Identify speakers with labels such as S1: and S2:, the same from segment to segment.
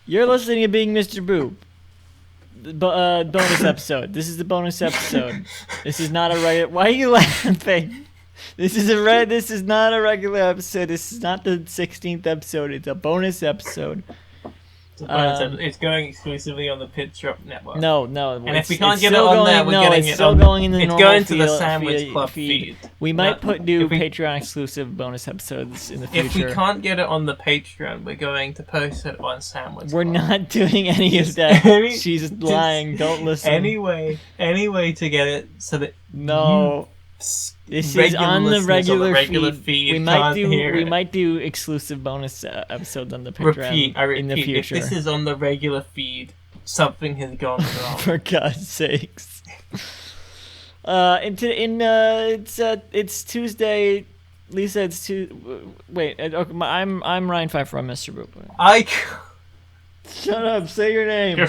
S1: You're listening to Being Mr. Boop. Bonus episode. This is the bonus episode. This is not a regular. Why are you laughing? This is not a regular episode. This is not the 16th episode. It's a bonus episode.
S2: It's going exclusively on the Pitch Drop network.
S1: No.
S2: And if we can't get it on there, we're getting it
S1: still
S2: on.
S1: Going in the
S2: it's
S1: normal
S2: going to the Sandwich Club feed.
S1: We might do Patreon exclusive bonus episodes in the future.
S2: If we can't get it on the Patreon, we're going to post it on Sandwich
S1: We're
S2: Club.
S1: not doing any of that. She's lying. Don't listen.
S2: Anyway to get it so that
S1: this is on the regular
S2: feed.
S1: We might do exclusive bonus episodes on the Patreon
S2: I repeat,
S1: in the future.
S2: If this is on the regular feed, something has gone wrong.
S1: For God's sakes. It's Tuesday. Lisa, it's Wait, okay, I'm Ryan Pfeiffer. I'm Mr. Boop. Shut up. Say your name.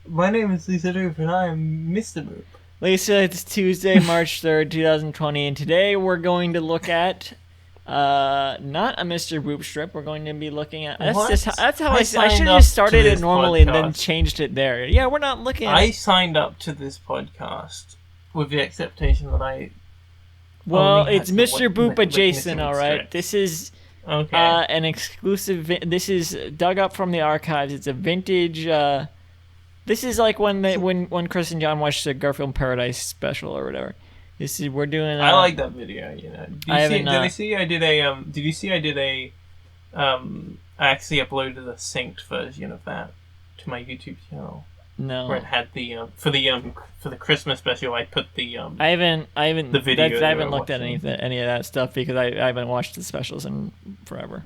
S2: My name is Lisa Doop, and I am Mr. Boop.
S1: Lisa, it's Tuesday, March 3rd, 2020, and today we're going to look at not a Mr. Boop strip. We're going to be looking at... That's how I should have just started it normally and then changed it there. Yeah, we're not looking at...
S2: I signed up to this podcast with the expectation that I...
S1: Well, it's Mr. Boop adjacent, alright?
S2: Strip.
S1: This is...
S2: Okay.
S1: An exclusive... This is dug up from the archives. It's a vintage... This is like when Chris and John watched the Garfield in Paradise special or whatever. We're doing...
S2: I like that video, you know. Did you see I did a... I actually uploaded a synced version of that to my YouTube channel.
S1: No.
S2: Where it had the... For the Christmas special, I put the...
S1: I haven't
S2: the video
S1: I haven't looked at any of that stuff because I haven't watched the specials in forever.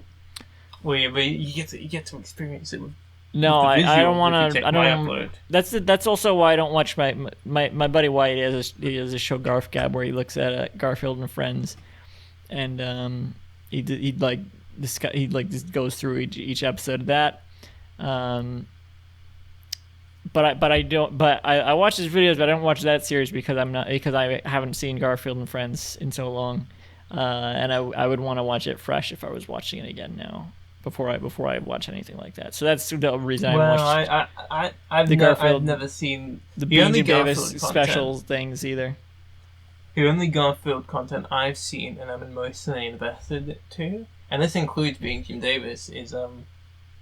S2: Well, yeah, but you get to experience it with...
S1: No, I don't want to. I don't.
S2: Upload.
S1: That's also why I don't watch my buddy White. He has a show Garf Gab where he looks at Garfield and Friends, and he just goes through each episode of that. But I watch his videos, but I don't watch that series because I haven't seen Garfield and Friends in so long, and I would want to watch it fresh if I was watching it again now. Before I watch anything like that, so that's the reason I watched.
S2: I've never seen
S1: the B.J. Davis special things either.
S2: The only Garfield content I've seen and I'm emotionally invested to, and this includes being Jim Davis, is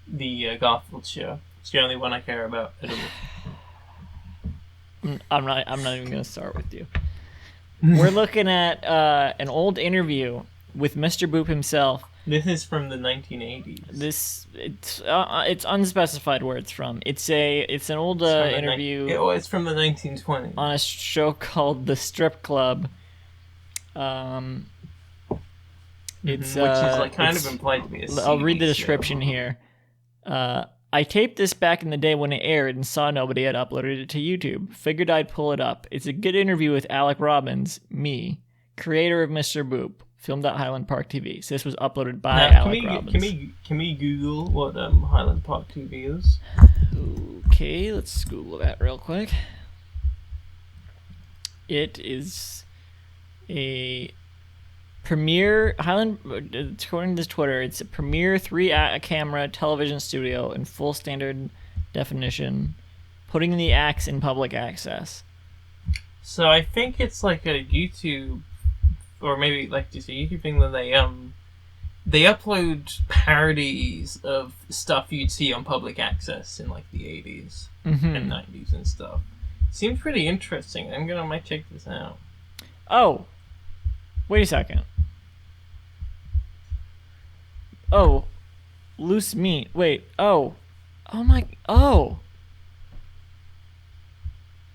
S2: the Garfield show. It's the only one I care about at all.
S1: I'm not even gonna start with you. We're looking at an old interview with Mr. Boop himself.
S2: This is from the 1980s.
S1: It's unspecified where it's from. It's an old interview.
S2: It's from the 1920s
S1: on a show called The Strip Club.
S2: Which is like kind of implied to be a
S1: I'll read the description here. I taped this back in the day when it aired and saw nobody had uploaded it to YouTube. Figured I'd pull it up. It's a good interview with Alec Robbins, me, creator of Mr. Boop. Filmed at Highland Park TV. So this was uploaded by Alec Robbins.
S2: Can we Google what Highland Park TV is?
S1: Okay, let's Google that real quick. It is a premier according to Twitter, it's a premier 3-camera television studio in full standard definition, putting the acts in public access.
S2: So I think it's like a YouTube. Or maybe like just a YouTube thing that they upload parodies of stuff you'd see on public access in like the 80s and 90s and stuff. Seems pretty interesting. Might check this out.
S1: Oh, wait a second. Oh, loose meat. Wait. Oh my. Oh.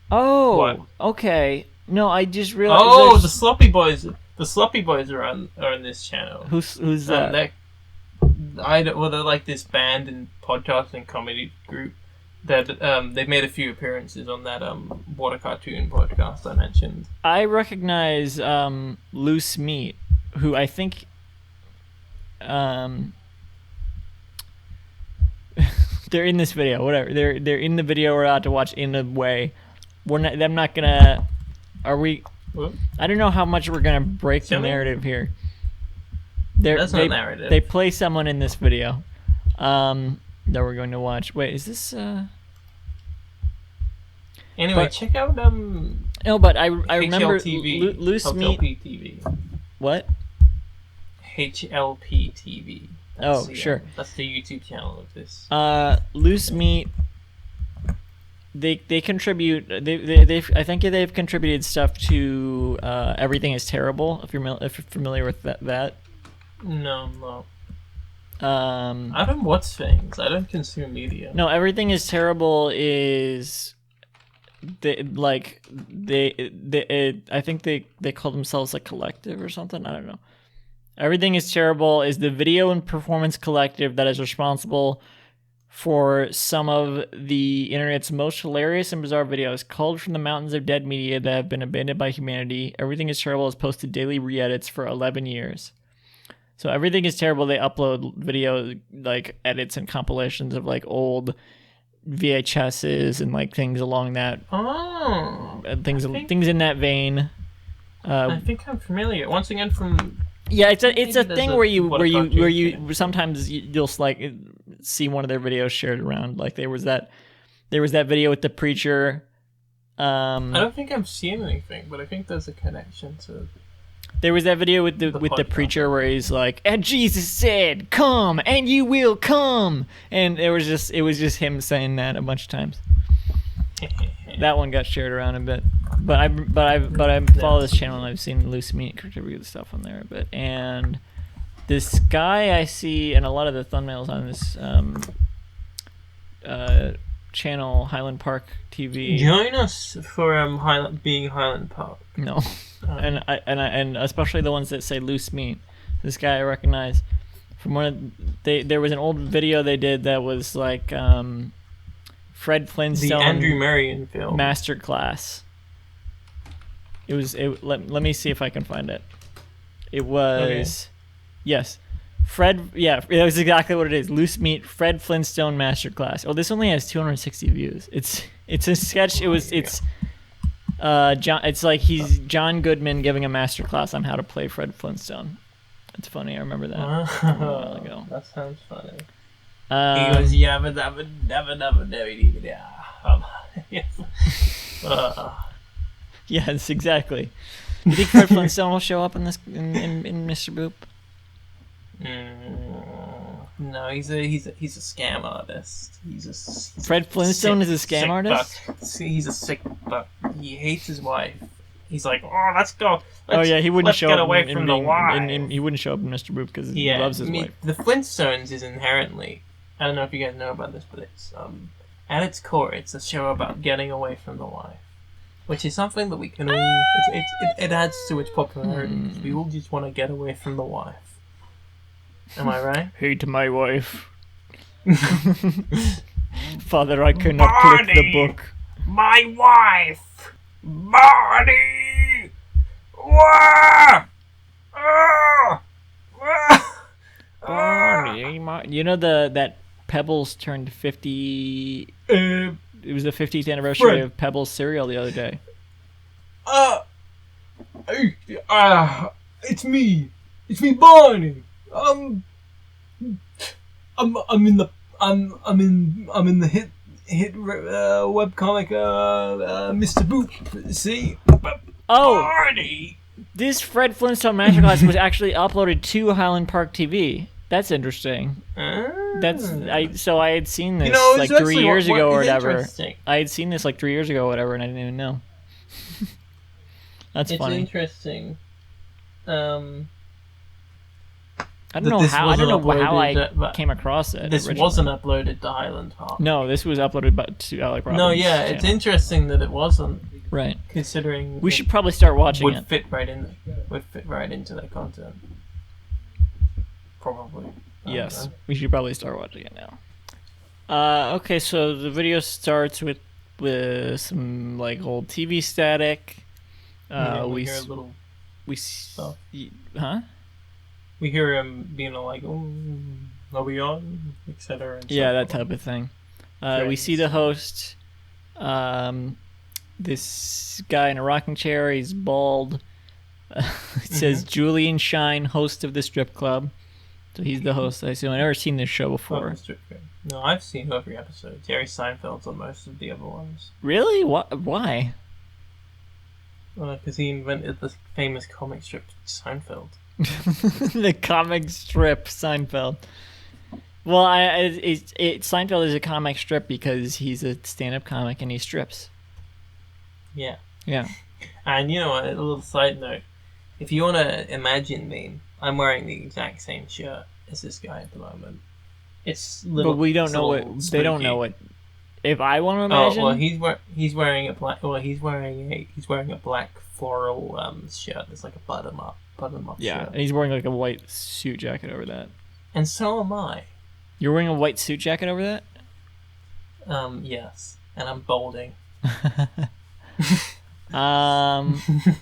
S2: What?
S1: Okay. No, I just realized.
S2: Oh, the Sloppy Boys. The Sloppy Boys are on this channel.
S1: Who's that?
S2: they're like this band and podcast and comedy group that they've made a few appearances on that water cartoon podcast I mentioned.
S1: I recognize Loose Meat, who I think they're in this video. Whatever, they're in the video we're about to watch. In a way, I'm not gonna. Are we?
S2: What?
S1: I don't know how much we're gonna break the narrative here.
S2: That's not narrative.
S1: They play someone in this video that we're going to watch. Wait, is this
S2: Anyway, check out
S1: no, but I remember
S2: HLTV,
S1: Loose Meat
S2: TV.
S1: What?
S2: HLP TV.
S1: Sure.
S2: That's the YouTube channel of this.
S1: Loose Meat. They contribute. They I think they've contributed stuff to Everything Is Terrible. If you're familiar with that.
S2: No. I don't watch things. I don't consume media.
S1: No, Everything Is Terrible is I think they call themselves a collective or something. I don't know. Everything Is Terrible is the video and performance collective that is responsible for some of the internet's most hilarious and bizarre videos, culled from the mountains of dead media that have been abandoned by humanity. Everything Is Terrible has posted daily re-edits for 11 years. So Everything Is Terrible, they upload video like edits and compilations of like old VHSs and like things along that. Things in that vein.
S2: I think I'm familiar. Once again, from
S1: it's a thing where you sometimes you'll like see one of their videos shared around. Like there was that video with the preacher.
S2: I don't think I've seen anything, but I think there's a connection to.
S1: There was that video with the preacher where he's like, "And Jesus said, 'Come, and you will come," and it was just him saying that a bunch of times. That one got shared around a bit, but I follow this channel and I've seen Loose Meat contribute stuff on there a bit, and this guy I see in a lot of the thumbnails on this channel, Highland Park TV.
S2: Join us for being Highland Park.
S1: No. And especially the ones that say Loose Meat. This guy I recognize from there was an old video they did that was like Fred Flintstone,
S2: the Andrew Marion film
S1: masterclass. Let me see if I can find it. It was yes. That was exactly what it is. Loose Meat, Fred Flintstone masterclass. Oh, this only has 260 views. It's a sketch. It's like he's John Goodman giving a masterclass on how to play Fred Flintstone. It's funny. I remember that a while ago.
S2: That sounds funny. He goes yabba dabba dabba dabba dabba.
S1: Yes, exactly. You think Fred Flintstone will show up in this in Mr. Boop?
S2: No, he's a scam artist.
S1: Fred Flintstone is a scam artist.
S2: He's a sick buck. He hates his wife. He's like, oh, let's go.
S1: He wouldn't show up
S2: away from the wife.
S1: He wouldn't show up in Mr. Boop because he loves his wife.
S2: The Flintstones is inherently. I don't know if you guys know about this, but it's at its core, it's a show about getting away from the wife, which is something that we can all. It adds to its popularity because we all just want to get away from the wife. Am I right?
S1: Hate my wife. Father, I cannot click the book.
S2: My wife! Marty! Wah!
S1: Barney, you know that Pebbles turned 50. It was the 50th anniversary of Pebbles cereal the other day.
S2: It's me, Barney. I'm in the hit webcomic Mr. Boop. See? Barney.
S1: This Fred Flintstone masterclass was actually uploaded to Highland Park TV. That's interesting. So I had seen this 3 years ago or whatever. I had seen this 3 years ago or whatever, and I didn't even know. That's funny.
S2: It's interesting.
S1: I don't know how I came across it.
S2: This wasn't uploaded to Highland Park.
S1: No, this was uploaded to Alec Robbins.
S2: No, yeah, it's interesting that it wasn't.
S1: Right.
S2: Considering
S1: we should probably start watching
S2: it. Would fit right into their content. Probably.
S1: Yes, we should probably start watching it now. Okay, so the video starts with some like old TV static.
S2: We hear a little stuff.
S1: Huh?
S2: We hear him being like, "Oh, are we on?" etc.
S1: Yeah, that type of thing. We see the host. This guy in a rocking chair. He's bald. It says Julian Shine, host of the strip club. So he's the host. I assume I've never seen this show before.
S2: No, I've seen every episode. Jerry Seinfeld's on most of the other ones.
S1: Really? Why?
S2: Because he invented the famous comic strip Seinfeld.
S1: The comic strip Seinfeld. Well, Seinfeld is a comic strip because he's a stand-up comic and he strips.
S2: Yeah.
S1: Yeah.
S2: And you know what? A little side note: if you want to imagine me, I'm wearing the exact same shirt as this guy at the moment. It's little.
S1: But we don't know what
S2: spooky.
S1: they don't know what. If I want to imagine,
S2: well, he's wearing a black. Well, he's wearing a black floral shirt. It's like a button up.
S1: Yeah,
S2: shirt.
S1: and he's wearing like a white suit jacket over that.
S2: And so am I.
S1: You're wearing a white suit jacket over that?
S2: Yes, and I'm balding.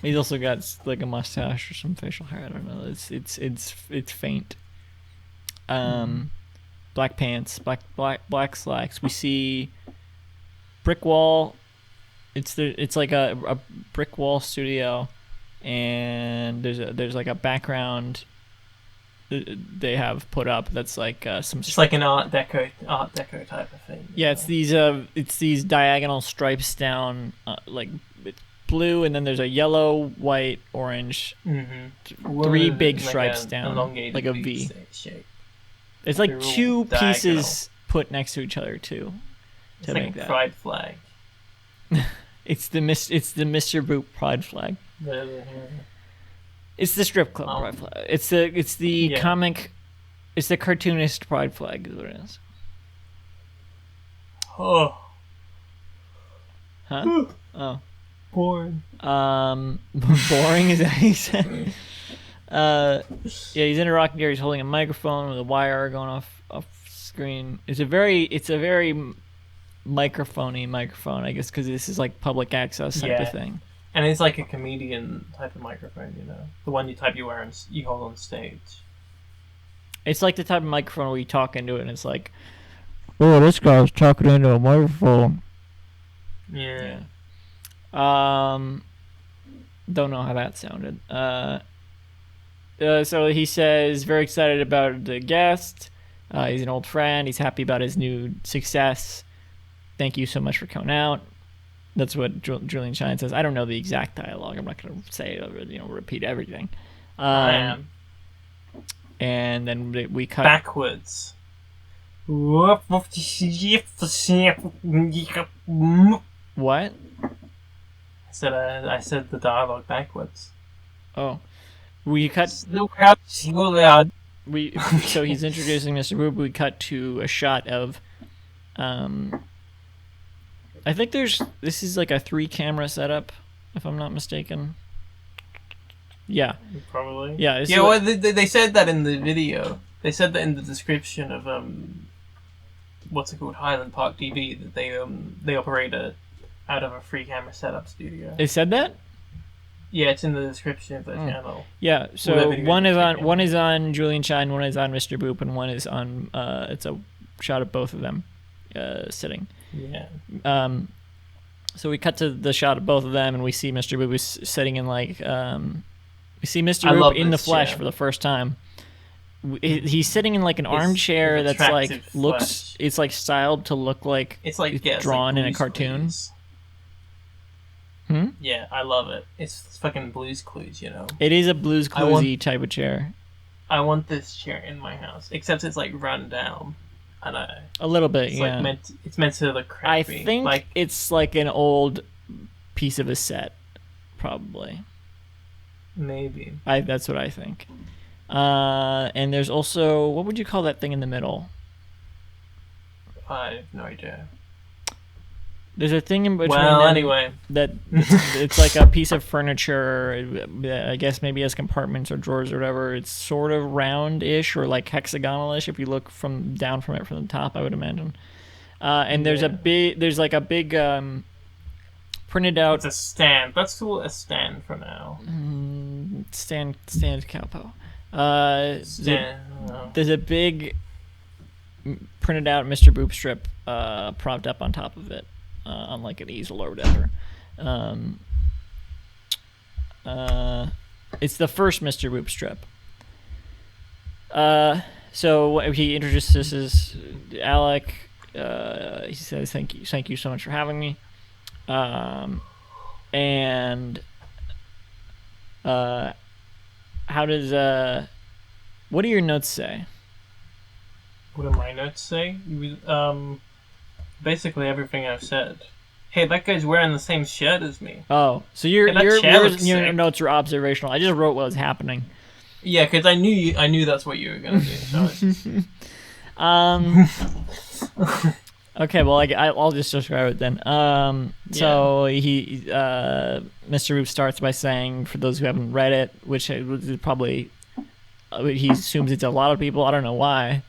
S1: He's also got like a mustache or some facial hair. I don't know. It's faint. Black pants, black slacks. We see brick wall. It's like a brick wall studio, and there's like a background they have put up that's like some.
S2: It's like an Art Deco type of thing.
S1: Yeah, it's these diagonal stripes down like it's blue, and then there's a yellow, white, orange, 3 big stripes down, like a V
S2: shape.
S1: It's like 2 pieces put next to each other too.
S2: It's like make a pride flag.
S1: It's the Mr. Boop pride flag. It's the strip club pride flag. It's the comic. It's the cartoonist pride flag. Is what it is.
S2: Oh.
S1: Huh? Oh.
S2: Boring.
S1: Boring is that he said. Yeah, he's in a rocking chair. He's holding a microphone with a wire going off screen. It's a very microphony microphone, I guess, because this is like public access type of thing.
S2: And it's like a comedian type of microphone, you know, the one you hold on stage.
S1: It's like the type of microphone where you talk into it, and it's like, oh, this guy's talking into a microphone.
S2: Yeah.
S1: Don't know how that sounded. So he says, very excited about the guest. He's an old friend. He's happy about his new success. Thank you so much for coming out. That's what Julian Shine says. I don't know the exact dialogue. I'm not going to say it, repeat everything.
S2: I am.
S1: And then we cut
S2: backwards.
S1: What?
S2: I said the dialogue backwards.
S1: Oh. We cut. So he's introducing Mr. Boop. We cut to a shot of, I think this is like a 3-camera setup, if I'm not mistaken. Yeah.
S2: Probably.
S1: Yeah.
S2: Yeah. Well, they said that in the video. They said that in the description of what's it called, Highland Park TV, that they operate out of a 3-camera setup studio.
S1: They said that.
S2: Yeah, it's in the description of the channel.
S1: Yeah, so one is on Julian Shine, one is on Mr. Boop, and one is on it's a shot of both of them sitting.
S2: Yeah.
S1: So we cut to the shot of both of them, and we see Mr. Boop is sitting in like we see Mr. Boop in the flesh for the first time. He's sitting in like an armchair that's like looks. It's like styled to look like it's drawn in a cartoon.
S2: Yeah, I love it. It's fucking Blue's Clues, you know.
S1: It is a Blue's Cluesy type of chair.
S2: I want this chair in my house, except it's like run down. I know.
S1: A little bit, yeah.
S2: Like it's meant to look crappy.
S1: I think it's like an old piece of a set, probably.
S2: Maybe.
S1: That's what I think. And there's also, what would you call that thing in the middle?
S2: I have no idea.
S1: There's a thing in between
S2: Well,
S1: them
S2: anyway.
S1: that it's like a piece of furniture. I guess maybe has compartments or drawers or whatever. It's sort of round-ish or like hexagonal-ish if you look from down from it from the top, I would imagine. And there's like a big printed out.
S2: It's a stand. Let's call it a stand for now.
S1: Stand cowpo.
S2: Stand.
S1: There's a big printed out Mr. Boop strip propped up on top of it. On like an easel or whatever. It's the first Mr. Boop strip. So he introduces us as Alec. He says, thank you so much for having me. And how does what do your notes say?
S2: What do my notes say? Basically everything I've said. Hey, that guy's wearing the same shirt as me.
S1: Oh, so your notes are observational. I just wrote what was happening.
S2: Yeah, because I knew that's what you were gonna do. So
S1: Okay, well, I'll just describe it then. So he, Mr. Boop starts by saying, for those who haven't read it, which is probably, he assumes it's a lot of people. I don't know why.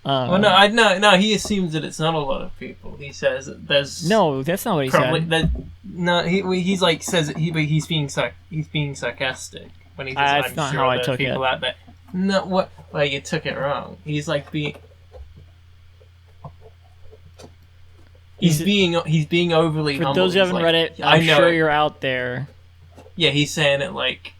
S2: No. He assumes that it's not a lot of people. He says that there's
S1: no. That's not what he said.
S2: He's like says that he's being sarcastic when he says
S1: That's
S2: I'm
S1: not
S2: sure
S1: how I
S2: there are
S1: took
S2: people
S1: it.
S2: out there. No, what? Well, you took it wrong. He's like being. He's being overly
S1: For
S2: humble.
S1: those who haven't read it, I'm sure you're out there.
S2: Yeah, he's saying it like,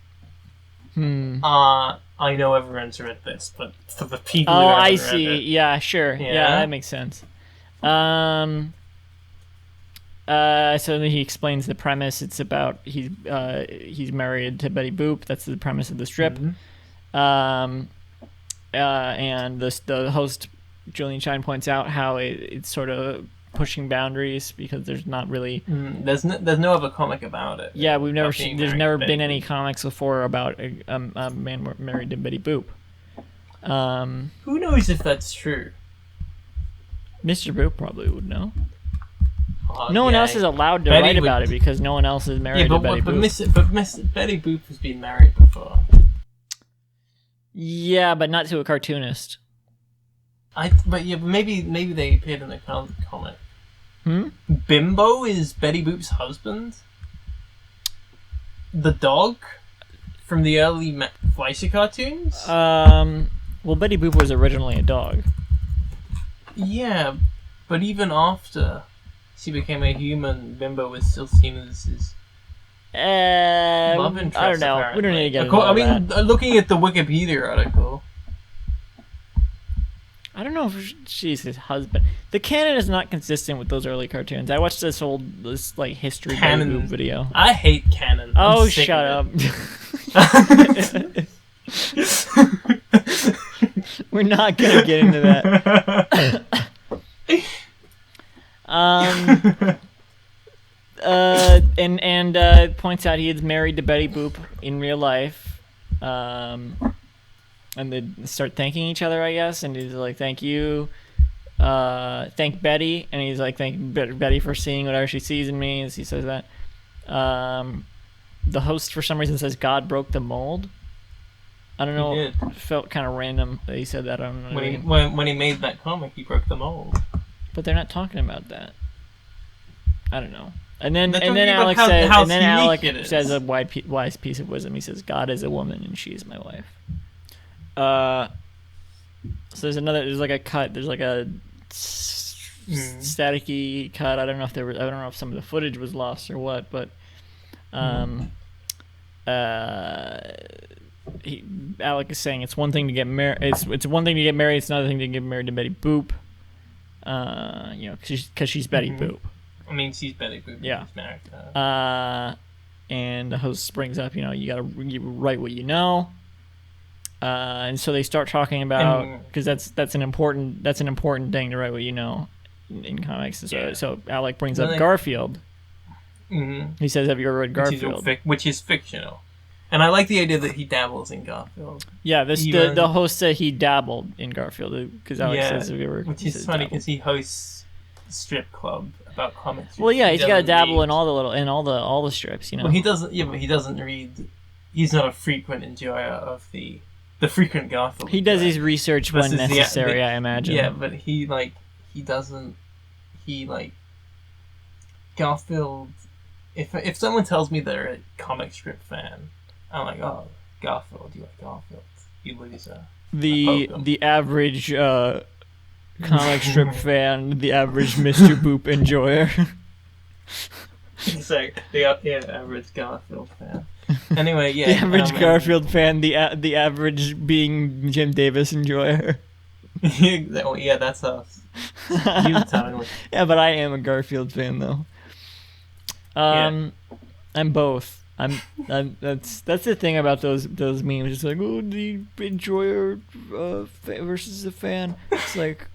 S2: I know everyone's read this, but for the people who haven't
S1: I
S2: read
S1: see.
S2: it,
S1: Yeah, sure. Yeah, that makes sense. So then he explains the premise. It's about he's married to Betty Boop. That's the premise of the strip. And the host Julian Shine points out how it's sort of pushing boundaries because there's not really
S2: there's no other comic about it.
S1: Yeah, there's never been any comics before about a man married to Betty Boop.
S2: Who knows if that's true?
S1: Mr. Boop probably would know. No one else is allowed to write about it because no one else is married to Betty Boop.
S2: But Betty Boop has been married before.
S1: Yeah, but not to a cartoonist.
S2: Maybe they appeared in the comic. Bimbo is Betty Boop's husband. The dog from the early Fleischer cartoons.
S1: Well, Betty Boop was originally a dog.
S2: Yeah, but even after she became a human, Bimbo was still seen as his love interest.
S1: I don't know.
S2: Apparently.
S1: We don't need to get into all that.
S2: Looking at the Wikipedia article.
S1: I don't know if she's his husband. The canon is not consistent with those early cartoons. I watched this history Betty Boop video.
S2: I hate canon.
S1: Oh, shut up. We're not gonna get into that. And points out he is married to Betty Boop in real life. And they start thanking each other, I guess. And he's like, "Thank you, thank Betty." And he's like, "Thank Betty for seeing whatever she sees in me," as he says that. The host, for some reason, says God broke the mold. I don't know. It felt kind of random that he said that. I don't know.
S2: When he made that comic, he broke the mold.
S1: But they're not talking about that. I don't know. And then Alec says a wise piece of wisdom. He says, "God is a woman and she is my wife." So there's like a cut. There's like a staticky cut. I don't know if some of the footage was lost or what, but Alec is saying it's one thing to get married. It's one thing to get married. It's another thing to get married to Betty Boop. Because she's Betty Boop.
S2: I mean, she's Betty Boop.
S1: Yeah.
S2: She's married to her.
S1: And the host brings up, you gotta write what you know. And so they start talking about, because that's an important thing to write what you know in comics. So Alec brings up Garfield. He says, "Have you ever read Garfield?"
S2: Which is fictional. And I like the idea that he dabbles in Garfield.
S1: Yeah, the host said he dabbled in Garfield because Alex says, "Have you ever?"
S2: Which is funny because he hosts strip club about comics.
S1: Well, yeah, he's got to dabble
S2: read.
S1: in all the strips, you know.
S2: Well, he doesn't. Yeah, but he doesn't read. He's not a frequent enjoyer of the frequent Garfield.
S1: He does his research when necessary, I imagine.
S2: Yeah, but he doesn't. He like Garfield. If someone tells me they're a comic strip fan, I'm like, oh, Garfield. You like Garfield? You loser.
S1: The average comic strip fan, the average Mr. Boop enjoyer.
S2: It's like the average Garfield fan. Anyway, yeah.
S1: The average Garfield fan, the average being Jim Davis enjoyer.
S2: Yeah, that's us.
S1: Yeah, but I am a Garfield fan though. I'm both. That's the thing about those memes. It's like, oh, the enjoyer versus the fan. It's like,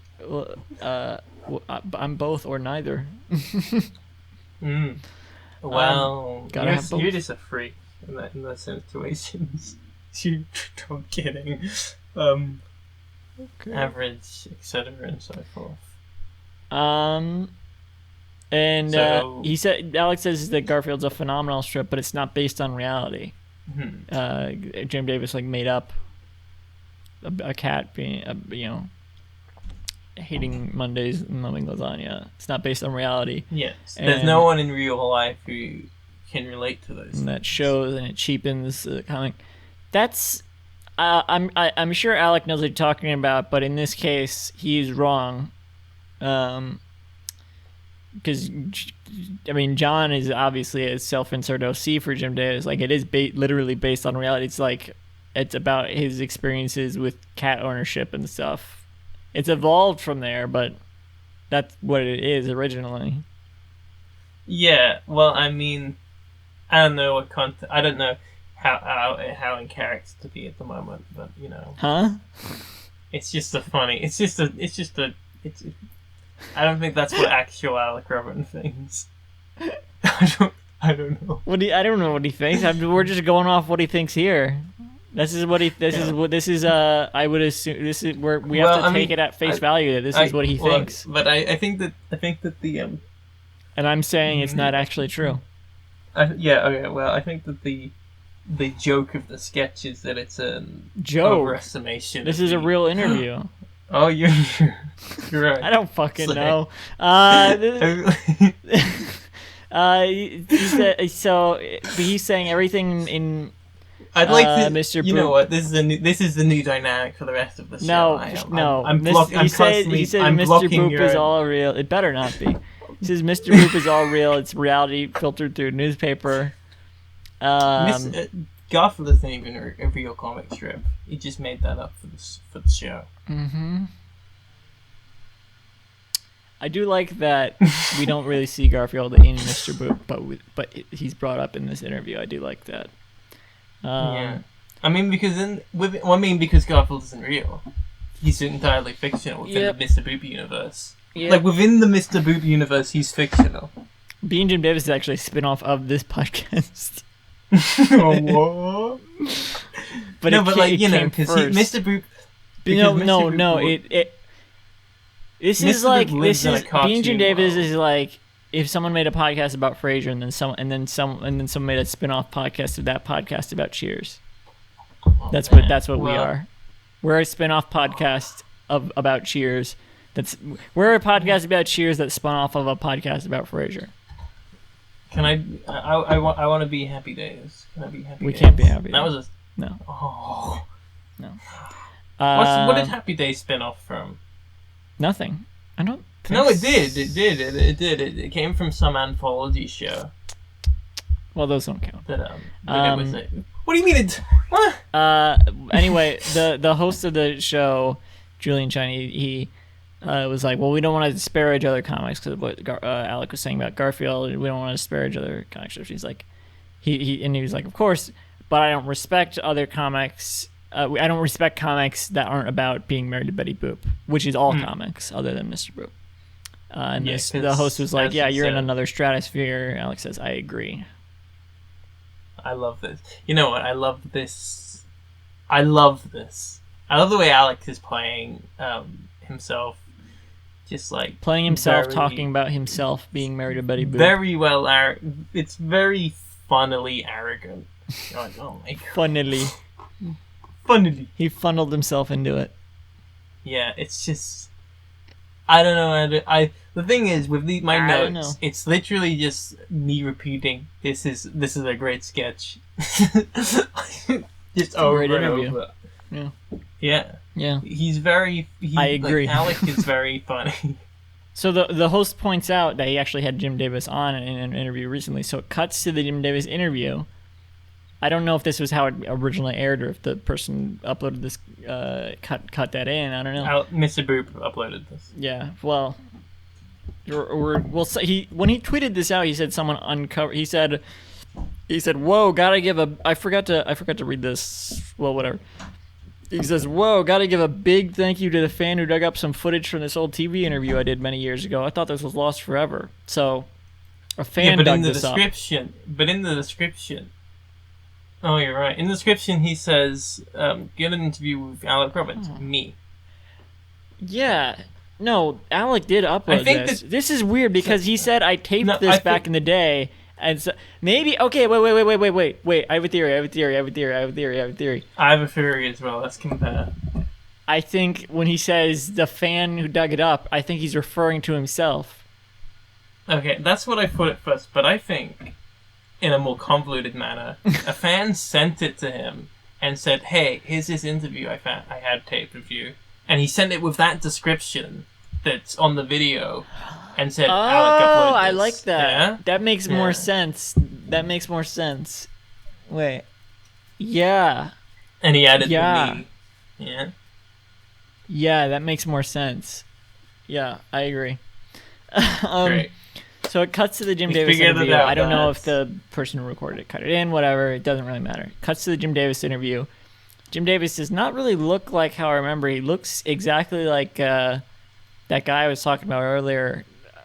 S1: I'm both or neither.
S2: Well,
S1: you're
S2: just a freak in those situations. I'm kidding.
S1: Okay.
S2: Average, etc., and so forth.
S1: And he said, Alex says that Garfield's a phenomenal strip, but it's not based on reality. Jim Davis made up a cat being, hating Mondays and loving lasagna. It's not based on reality.
S2: Yes, there's no one in real life who can relate to those.
S1: And that shows, and it cheapens the comic. That's. I'm sure Alec knows what he's talking about, but in this case, he's wrong. Because, John is obviously a self-insert OC for Jim Davis. It is literally based on reality. It's about his experiences with cat ownership and stuff. It's evolved from there, but that's what it is originally.
S2: Yeah, well, I don't know what content. I don't know how in character to be at the moment, but
S1: Huh?
S2: It's just a funny. I don't think that's what actual Alec Robbins thinks. I don't know.
S1: I don't know what he thinks. We're just going off what he thinks here. This is what he. I would assume this is where we have to take it at face value. That this is what he thinks.
S2: But I think that the
S1: And I'm saying it's not actually true.
S2: I think that the joke of the sketch is that it's an overestimation.
S1: This is a real interview.
S2: Oh, you're right.
S1: I don't fucking know. He's saying everything in.
S2: I'd like to,
S1: Mr.
S2: You
S1: Boop.
S2: know what? This is the new dynamic for the rest of the show.
S1: He said Mr. Boop is all real. It better not be. He says Mr. Boop is all real. It's reality filtered through newspaper.
S2: Garfield isn't even a real comic strip. He just made that up for the show.
S1: Mm-hmm. I do like that we don't really see Garfield in Mr. Boop, but he's brought up in this interview. I do like that.
S2: Yeah, because Garfield isn't real. He's entirely fictional within the Mr. Boop universe. Yep. Within the Mr. Boop universe, he's fictional.
S1: Being Jim Davis is actually a spin-off of this podcast.
S2: Oh, what?
S1: But
S2: because Mr. Boop.
S1: This is like Being Jim Davis is like if someone made a podcast about Frasier and then someone made a spin-off podcast of that podcast about Cheers. That's what we are. We're a spin-off podcast about Cheers. We're a podcast about Cheers that spun off of a podcast about Frasier.
S2: Can I want to be Happy Days. Can I be Happy Days?
S1: We can't be Happy Days.
S2: That was
S1: no.
S2: Oh.
S1: No.
S2: What did Happy Days spin off from?
S1: Nothing. I don't think
S2: No, it did. It came from some anthology show.
S1: Well, those don't count.
S2: But it was what do you mean it? What?
S1: Anyway, the host of the show, Julian Chine, he was like, well, we don't want to disparage other comics because of what Alec was saying about Garfield. We don't want to disparage other comics. He's like, he was like, of course, but I don't respect other comics. I don't respect comics that aren't about being married to Betty Boop, which is all comics other than Mr. Boop. And the host was like, yeah, you're in another stratosphere. Alex says, I agree.
S2: I love this. You know what? I love this. I love the way Alex is playing himself just like
S1: playing himself,
S2: very,
S1: talking about himself being married to Betty Boop.
S2: very well. It's very funnily arrogant. Like, oh my god.
S1: Funnily. He funneled himself into it.
S2: Yeah, it's just. I don't know. The thing is with my notes, it's literally just me repeating. This is a great sketch. Just over and over. Yeah. He's very. I agree. Like, Alec is very funny.
S1: So the host points out that he actually had Jim Davis on in an interview recently. So it cuts to the Jim Davis interview. I don't know if this was how it originally aired or if the person uploaded this, cut that in. I don't know.
S2: Mr. Boop uploaded this.
S1: Yeah. Well, when he tweeted this out, he said someone uncovered. He said, "Whoa, gotta give a." I forgot to read this. Well, whatever. He says, "Whoa, gotta give a big thank you to the fan who dug up some footage from this old TV interview I did many years ago. I thought this was lost forever." So, a fan dug this up.
S2: But in the description. Oh, you're right. In the description, he says, get an interview with Alec Robbins. Me.
S1: Yeah. No, Alec did upload this. This is weird because he said, I taped this back in the day. And so, maybe... Okay, wait. I have a theory. I have a
S2: theory as well. Let's compare.
S1: I think when he says the fan who dug it up, I think he's referring to himself.
S2: Okay, that's what I thought at first. But I think... in a more convoluted manner, a fan sent it to him and said, "Hey, here's this interview I had taped of you," and he sent it with that description that's on the video, and said, "Alec, upload this."
S1: I like that.
S2: Yeah?
S1: That makes more sense. Wait. Yeah.
S2: And he added the me. Yeah.
S1: Yeah, that makes more sense. Yeah, I agree.
S2: Great.
S1: So it cuts to the Jim Davis interview. I don't know if the person who recorded it cut it in, whatever. It doesn't really matter. Cuts to the Jim Davis interview. Jim Davis does not really look like how I remember. He looks exactly like that guy I was talking about earlier,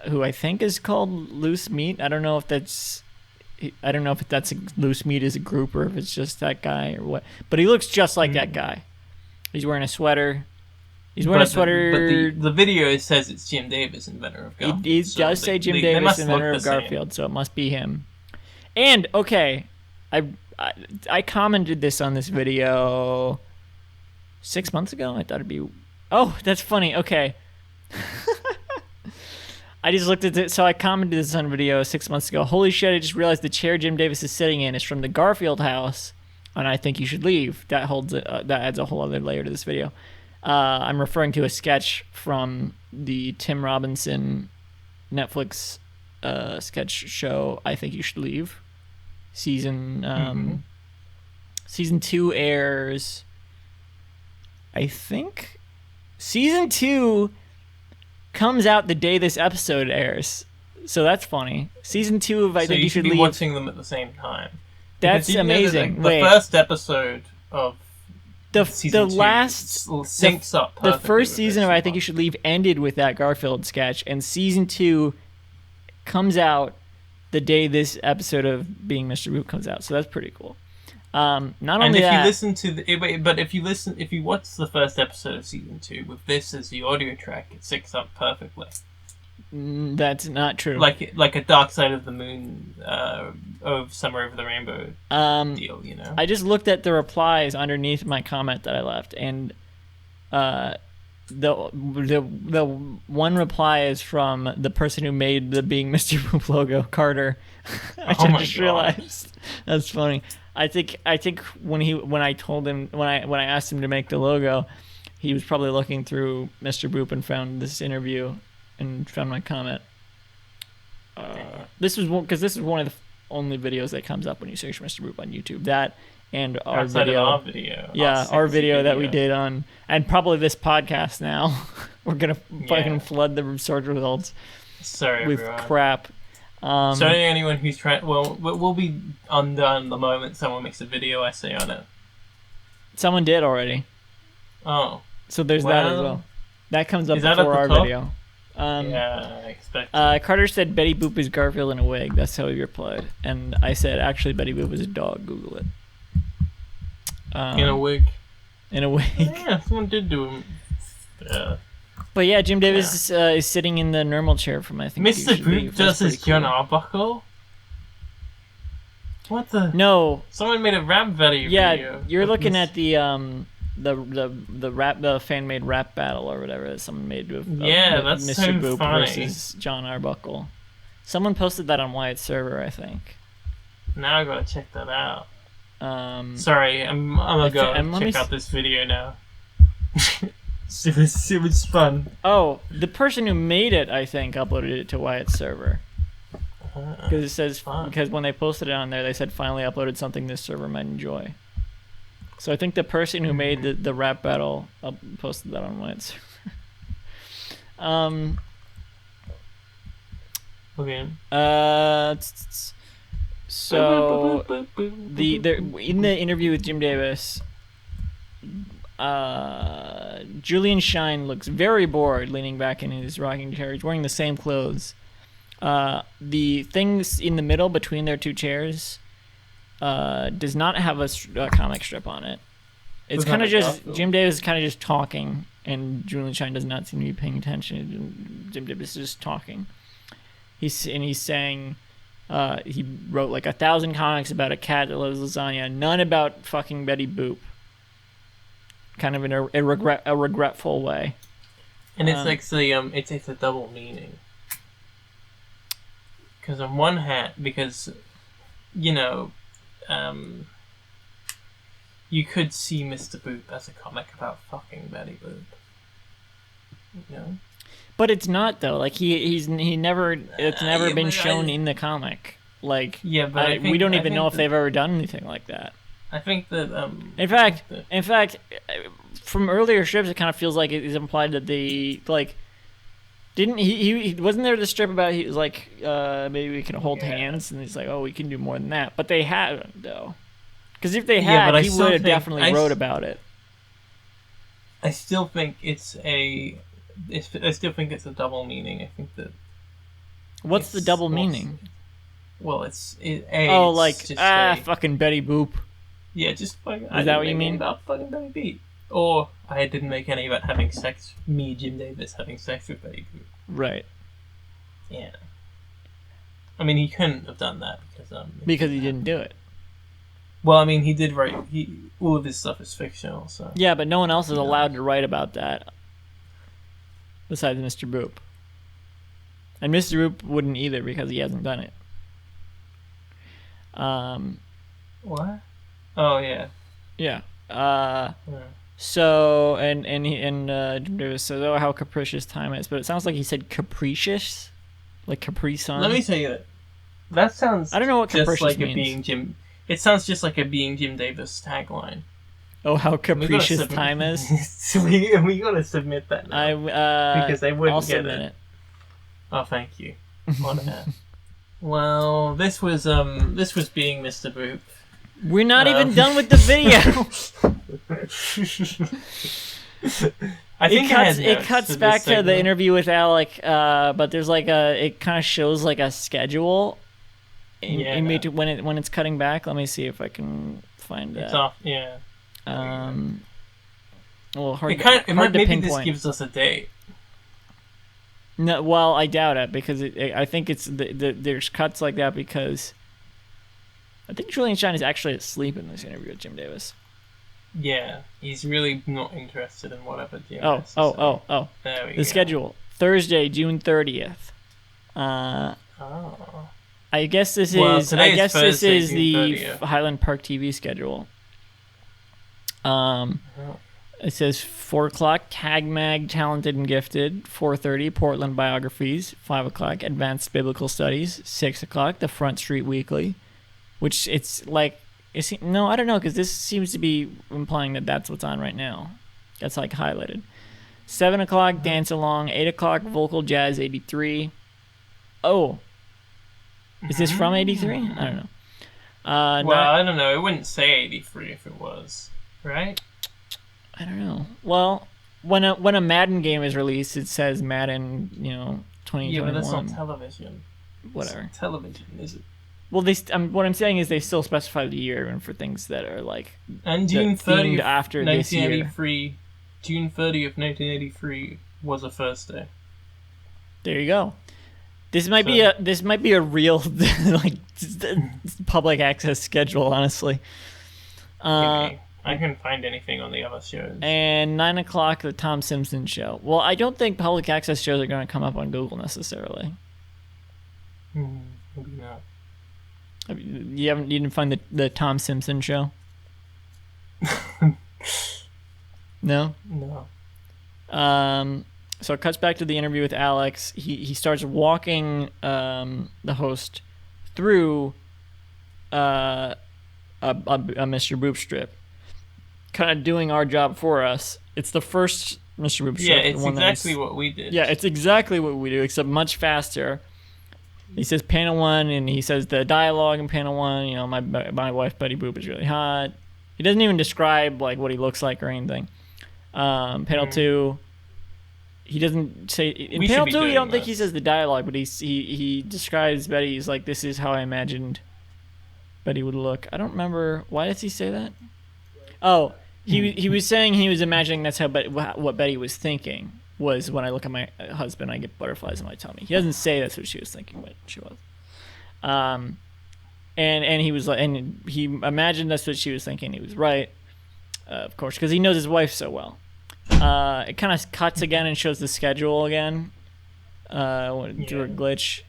S1: who I think is called Loose Meat. I don't know if that's Loose Meat as a group or if it's just that guy or what. But he looks just like that guy. He's wearing a sweater. But
S2: the video says it's Jim Davis, inventor of Garfield.
S1: It does say Jim Davis, inventor of Garfield, so it must be him. And, okay, I commented this on this video 6 months ago. I thought it'd be... Oh, that's funny. Okay. I just looked at it. So I commented this on a video 6 months ago. Holy shit, I just realized the chair Jim Davis is sitting in is from the Garfield house, and I think you should leave. That adds a whole other layer to this video. I'm referring to a sketch from the Tim Robinson Netflix sketch show, I Think You Should Leave. Season 2 airs, I think. Season 2 comes out the day this episode airs. So that's funny. Season 2 of I Think You Should Leave.
S2: So you should be watching them at the same time.
S1: That's amazing.
S2: The first episode of...
S1: The first season of I Think You Should Leave ended with that Garfield sketch, and season 2 comes out the day this episode of Being Mr. Boop comes out. So that's pretty cool.
S2: If you watch the first episode of season 2 with this as the audio track, it syncs up perfectly.
S1: That's not true.
S2: Like a Dark Side of the Moon, of Summer Over the Rainbow deal, you know.
S1: I just looked at the replies underneath my comment that I left, and the one reply is from the person who made the Being Mr. Boop logo, Carter. I just realized. That's funny. I think when I asked him to make the logo, he was probably looking through Mr. Boop and found this interview and found my comment. This is one of the only videos that comes up when you search Mr. Boop on YouTube. That and our video. Yeah, our video that we did on, and probably this podcast now. We're gonna fucking flood the search results with everyone. Crap.
S2: So anyone who's trying, we'll be undone the moment someone makes a video essay on it.
S1: Someone did already.
S2: Oh.
S1: So there's that as well. That comes up before our video.
S2: Yeah, I expect.
S1: Carter said Betty Boop is Garfield in a wig. That's how he replied. And I said, actually, Betty Boop is a dog. Google it.
S2: In a wig.
S1: In a wig.
S2: Yeah, someone did do
S1: But yeah, Jim Davis is sitting in the normal chair from I think
S2: Mr.
S1: UCB.
S2: Boop
S1: That's
S2: does his
S1: pretty
S2: John
S1: cool.
S2: Arbuckle? What the?
S1: No,
S2: Someone made a rap video.
S1: yeah, you're
S2: of
S1: looking
S2: Mr.
S1: at the fan made rap battle or whatever that someone made of
S2: Yeah, that's
S1: Mr.
S2: so
S1: Boop
S2: funny.
S1: versus John Arbuckle. Someone posted that on Wyatt's server, I think.
S2: Now I gotta check that out.
S1: Um,
S2: Sorry, I'm gonna go check out this video now. it was fun.
S1: Oh, the person who made it, I think, uploaded it to Wyatt's server. Because it says, because when they posted it on there, they said finally uploaded something this server might enjoy. So I think the person who made the rap battle posted that on Wyatt's server.
S2: Okay.
S1: So in the interview with Jim Davis, Julian Shine looks very bored, leaning back in his rocking chair. He's wearing the same clothes. The things in the middle between their two chairs does not have a comic strip on it. It's kind of just Jim Davis is kind of just talking, and Julian Shine does not seem to be paying attention. Jim Davis is just talking. He's saying he wrote like 1,000 comics about a cat that loves lasagna, none about fucking Betty Boop. Kind of in a regretful way.
S2: And it's like it's a double meaning. Because on one hand, you could see Mr. Boop as a comic about fucking Betty Boop. You know?
S1: But it's not though. Like it's never been shown in the comic. Like we don't even know if they've ever done anything like that.
S2: I think that
S1: In fact, from earlier strips, it kind of feels like it is implied that they like. Didn't he wasn't there the strip about he was like maybe we can hold hands, and he's like, oh, we can do more than that, but they haven't though, because if they had, he would have definitely wrote about it.
S2: I still think I still think it's a double meaning. I think that.
S1: What's the double meaning?
S2: Well,
S1: fucking Betty Boop.
S2: Yeah, just fucking.
S1: Is that what you mean?
S2: About fucking Betty Boop. Or I didn't make any about having sex. Me, Jim Davis, having sex with Betty Boop.
S1: Right.
S2: Yeah. I mean, he couldn't have done that
S1: because he didn't do it.
S2: Well, I mean, he did write. All of his stuff is fictional, so.
S1: Yeah, but no one else is allowed to write about that. Besides Mr. Boop. And Mr. Boop wouldn't either because he hasn't done it.
S2: What? Oh yeah.
S1: Yeah. So and Jim Davis says, "Oh, how capricious time is," but it sounds like he said capricious, like Capri Sun.
S2: Let me tell you that sounds.
S1: I don't know what capricious
S2: like
S1: means.
S2: It sounds just like a Being Jim Davis tagline.
S1: Oh, how capricious time is!
S2: we gotta submit that now. Because they wouldn't get it. Oh, thank you. On air. Well, this was Being Mr. Boop.
S1: We're not even done with the video.
S2: I think
S1: it cuts back to the interview with Alec, but there's like it kind of shows like a schedule in between when it's cutting back. Let me see if I can find that.
S2: It's off, yeah.
S1: Well, hard to
S2: maybe
S1: pinpoint.
S2: This gives us a date.
S1: No, well, I doubt it because I think it's there's cuts like that because I think Julian Shine is actually asleep in this interview with Jim Davis.
S2: Yeah, he's really not interested in whatever Jim
S1: has to say. There we go. The schedule. Thursday, June 30th. I guess this is the 30th. Highland Park TV schedule. It says 4 o'clock, Tag Mag, Talented and Gifted. 4:30, Portland Biographies. 5 o'clock, Advanced Biblical Studies. 6 o'clock, The Front Street Weekly. Which it's like, no, I don't know, because this seems to be implying that that's what's on right now. That's like highlighted. 7 o'clock, Dance Along. 8 o'clock, Vocal Jazz 83. Oh. Is this from 83? I don't know.
S2: I don't know. It wouldn't say 83 if it was, right?
S1: I don't know. Well, when a Madden game is released, it says Madden, 2021.
S2: Yeah, but that's not television.
S1: Whatever.
S2: It's not television, is it?
S1: Well, what I'm saying is they still specify the year, and for things that are like
S2: and June 30th
S1: after
S2: 1983, June 30th, 1983 was a Thursday.
S1: There you go. This might be a real like public access schedule, honestly.
S2: I couldn't find anything on the other shows.
S1: And 9 o'clock, the Tom Simpson show. Well, I don't think public access shows are going to come up on Google necessarily.
S2: Maybe not.
S1: You didn't find the Tom Simpson show? No?
S2: No.
S1: So it cuts back to the interview with Alex. He starts walking the host through a Mr. Boop strip, kind of doing our job for us. It's the first Mr. Boop strip.
S2: Yeah, it's exactly what we did.
S1: Yeah, it's exactly what we do, except much faster. He says panel 1, and he says the dialogue in panel 1. You know, my wife Betty Boop is really hot. He doesn't even describe like what he looks like or anything. Panel 2. He doesn't say in panel 2. You don't think he says the dialogue, but he describes Betty. He's like, "This is how I imagined Betty would look." I don't remember, why does he say that? Oh, he was saying he was imagining that's how what Betty was thinking was when I look at my husband, I get butterflies in my tummy. He doesn't say that's what she was thinking, but she was. And he was like, and he imagined that's what she was thinking. He was right, of course, because he knows his wife so well. It kind of cuts again and shows the schedule again. Through a glitch.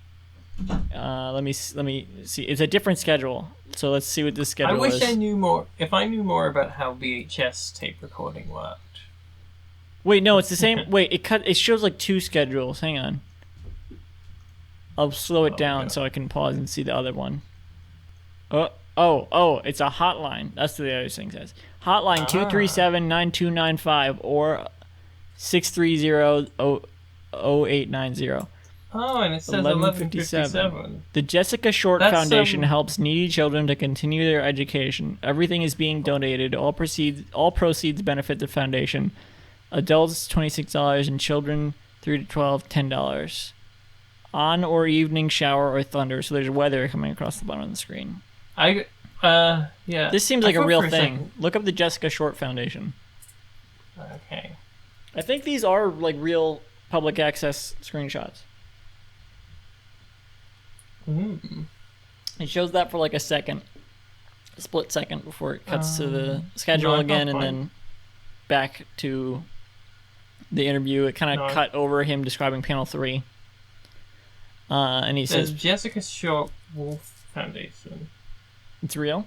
S1: Let me see. It's a different schedule, so let's see what this schedule is.
S2: I wish I knew more. If I knew more about how VHS tape recording worked.
S1: Wait, no, it's the same. Wait, it shows like 2 schedules. Hang on. I'll slow it down so I can pause and see the other one. Oh, it's a hotline. That's what the other thing says. Hotline 237-9295 or 630-0890.
S2: Oh, and it says 1157.
S1: The Jessica Short Foundation helps needy children to continue their education. Everything is being donated. All proceeds benefit the foundation. Adults $26 and children 3 to 12 $10. On or evening shower or thunder. So there's weather coming across the bottom of the screen.
S2: Yeah.
S1: This seems like a real thing. Look up the Jessica Short Foundation.
S2: Okay.
S1: I think these are like real public access screenshots. It shows that for like a split second before it cuts to the schedule again, and then back to the interview. It kind of cut over him describing panel 3. And he says,
S2: Jessica Short Wolf Foundation.
S1: It's real?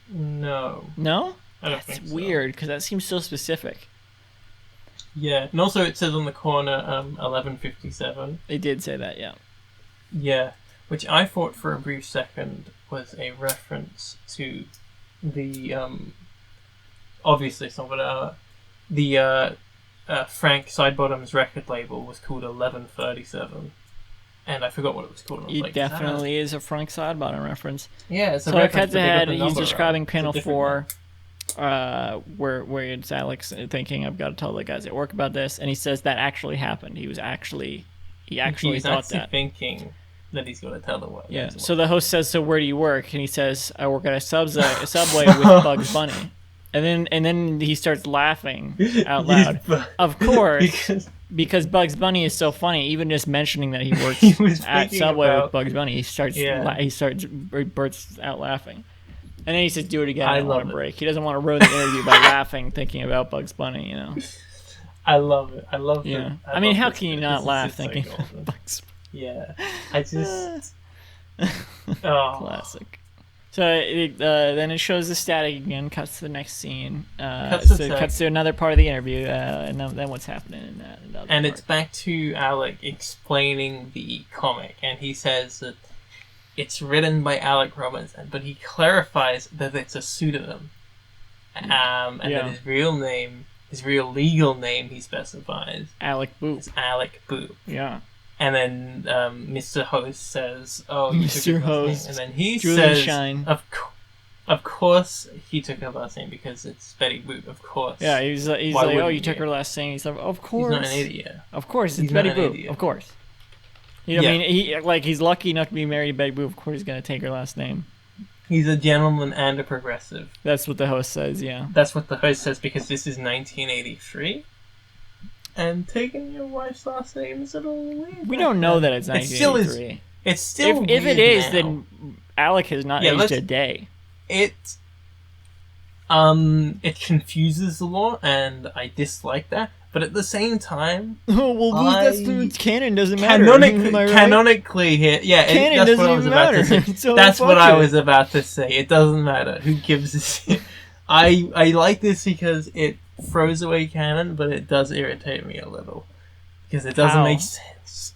S2: No.
S1: No?
S2: I don't think so.
S1: That's weird, because that seems so specific.
S2: Yeah, and also it says on the corner 1157.
S1: They did say that, yeah.
S2: Yeah, which I thought for a brief second was a reference to the obviously it's not, but the Frank Sidebottom's record label was called 1137, and I forgot what it was called.
S1: It definitely is a Frank Sidebottom reference.
S2: Yeah, it's a
S1: so
S2: reference.
S1: So ahead, he's describing panel 4. Where it's Alex thinking, I've got to tell the guys at work about this, and he says that actually happened. He actually thought that.
S2: Thinking that he's got to tell the world.
S1: Yeah. So the host says, "So where do you work?" And he says, "I work at a Subway with Bugs Bunny." And then he starts laughing out loud. Of course, because Bugs Bunny is so funny. Even just mentioning that he works at Subway with Bugs Bunny, he bursts out laughing. And then he says, "Do it again. I don't want to break." He doesn't want to ruin the interview by laughing, thinking about Bugs Bunny. You know.
S2: I love it. I love it.
S1: Yeah. I mean, how can you not laugh thinking about Bugs Bunny?
S2: Yeah. I just.
S1: Classic. So then it shows the static again. Cuts to the next scene. Cuts to another part of the interview. And then what's happening in that?
S2: And it's back to Alec explaining the comic, and he says that it's written by Alec Robbins, but he clarifies that it's a pseudonym, and that his real legal name, he specifies,
S1: Alec Boop.
S2: Is Alec Boop.
S1: Yeah.
S2: And then Mr. Host says, "Oh, you took
S1: Mr.
S2: his last
S1: Host.
S2: name." And then he
S1: Julian
S2: says,
S1: Shine.
S2: Of course he took her last name because it's Betty Boop. Of course.
S1: Yeah, he's like, "Oh, you took her last name." He's like, "Of course."
S2: He's not an idiot.
S1: Of course, it's Betty Boop. Of course. You know, I mean, he's lucky enough to be married to Betty Boop. Of course, he's gonna take her last name.
S2: He's a gentleman and a progressive.
S1: That's what the host says. Yeah.
S2: That's what the host says because this is 1983. and taking your wife's last name is a little weird.
S1: We don't know that it's
S2: It still is.
S1: 1983.
S2: It's still
S1: If it
S2: weird
S1: is,
S2: now.
S1: then Alec has not aged a day.
S2: It confuses the law, and I dislike that. But at the same time,
S1: Oh well, that's canon doesn't matter.
S2: canonically,
S1: Am I right?
S2: canonically here, yeah,
S1: Canon
S2: that's what
S1: doesn't
S2: I was
S1: even
S2: about
S1: matter.
S2: to say.
S1: So
S2: That's
S1: fuck
S2: what I
S1: it.
S2: was about to say. It doesn't matter. Who gives a shit? I like this because it throws away canon, but it does irritate me a little because it doesn't
S1: How?
S2: make sense.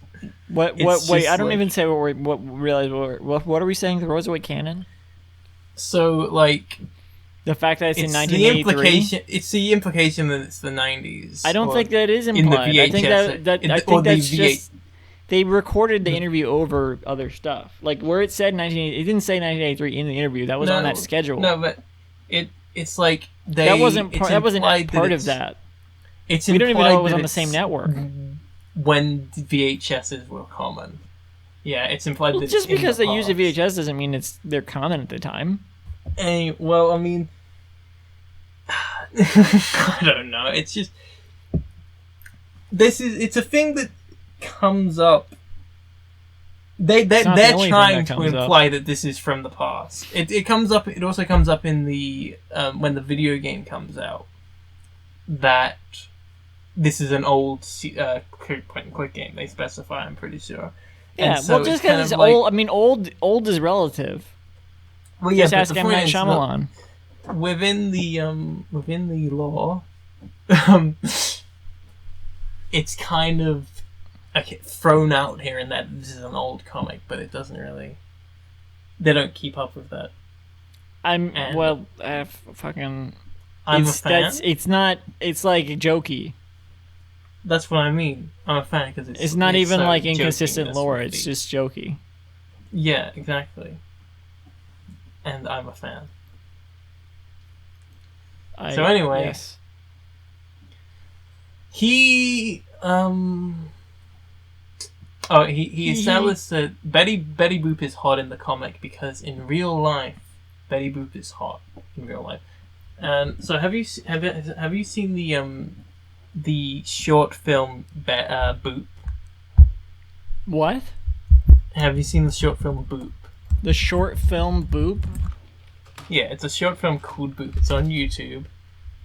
S1: What?
S2: It's
S1: Wait,
S2: just
S1: I don't
S2: like-
S1: even say what are we saying? Throws away canon.
S2: So like,
S1: The fact that it's in
S2: it's the
S1: 1983.
S2: implication. It's the implication that it's the 90s.
S1: I don't
S2: or
S1: think that is
S2: in the
S1: implied. I think
S2: VHS,
S1: that
S2: in
S1: I
S2: the-
S1: think
S2: or the
S1: that's
S2: V8.
S1: just they recorded the interview over other stuff. Like where it said 19, it didn't say 1983 in the interview. That was on that schedule.
S2: No, but it's like they.
S1: that wasn't
S2: it's
S1: part. That wasn't
S2: implied
S1: part
S2: it's-
S1: of that.
S2: It's
S1: We don't even know it was
S2: implied
S1: on
S2: that
S1: the same
S2: it's
S1: network.
S2: when VHSs were common. Yeah, it's implied
S1: Well,
S2: that
S1: just
S2: it's in
S1: because
S2: the
S1: they use a
S2: past.
S1: VHS doesn't mean they're common at the time.
S2: Well, I mean, I don't know. It's just it's a thing that comes up. They're
S1: not the only thing
S2: trying
S1: that
S2: to
S1: comes up.
S2: imply that this is from the past. It comes up. It also comes up in the when the video game comes out that this is an old point and click game. They specify. I'm pretty sure.
S1: Yeah,
S2: And so
S1: well, just
S2: kind
S1: because it's
S2: of like-
S1: old. I mean, old is relative.
S2: Well, yeah,
S1: Just
S2: but
S1: ask
S2: the
S1: M.
S2: point
S1: Night
S2: is, look,
S1: Shyamalan.
S2: within the law, it's kind of thrown out here and that this is an old comic, but it doesn't really. They don't keep up with that.
S1: I'm
S2: And-
S1: well, fucking.
S2: I'm a
S1: It's
S2: fan.
S1: it's not. It's like jokey.
S2: That's what I mean. I'm a fan because
S1: It's not even
S2: so
S1: like
S2: joking,
S1: inconsistent
S2: that's
S1: lore.
S2: what
S1: It's
S2: the-
S1: just jokey.
S2: Yeah, exactly. And I'm a fan. So anyway.
S1: yes.
S2: He he established that Betty Boop is hot in the comic because in real life Betty Boop is hot in real life. And so have you seen the short film Boop?
S1: What?
S2: Have you seen the short film Boop?
S1: The short film Boop?
S2: Yeah, it's a short film called Boop. It's on YouTube,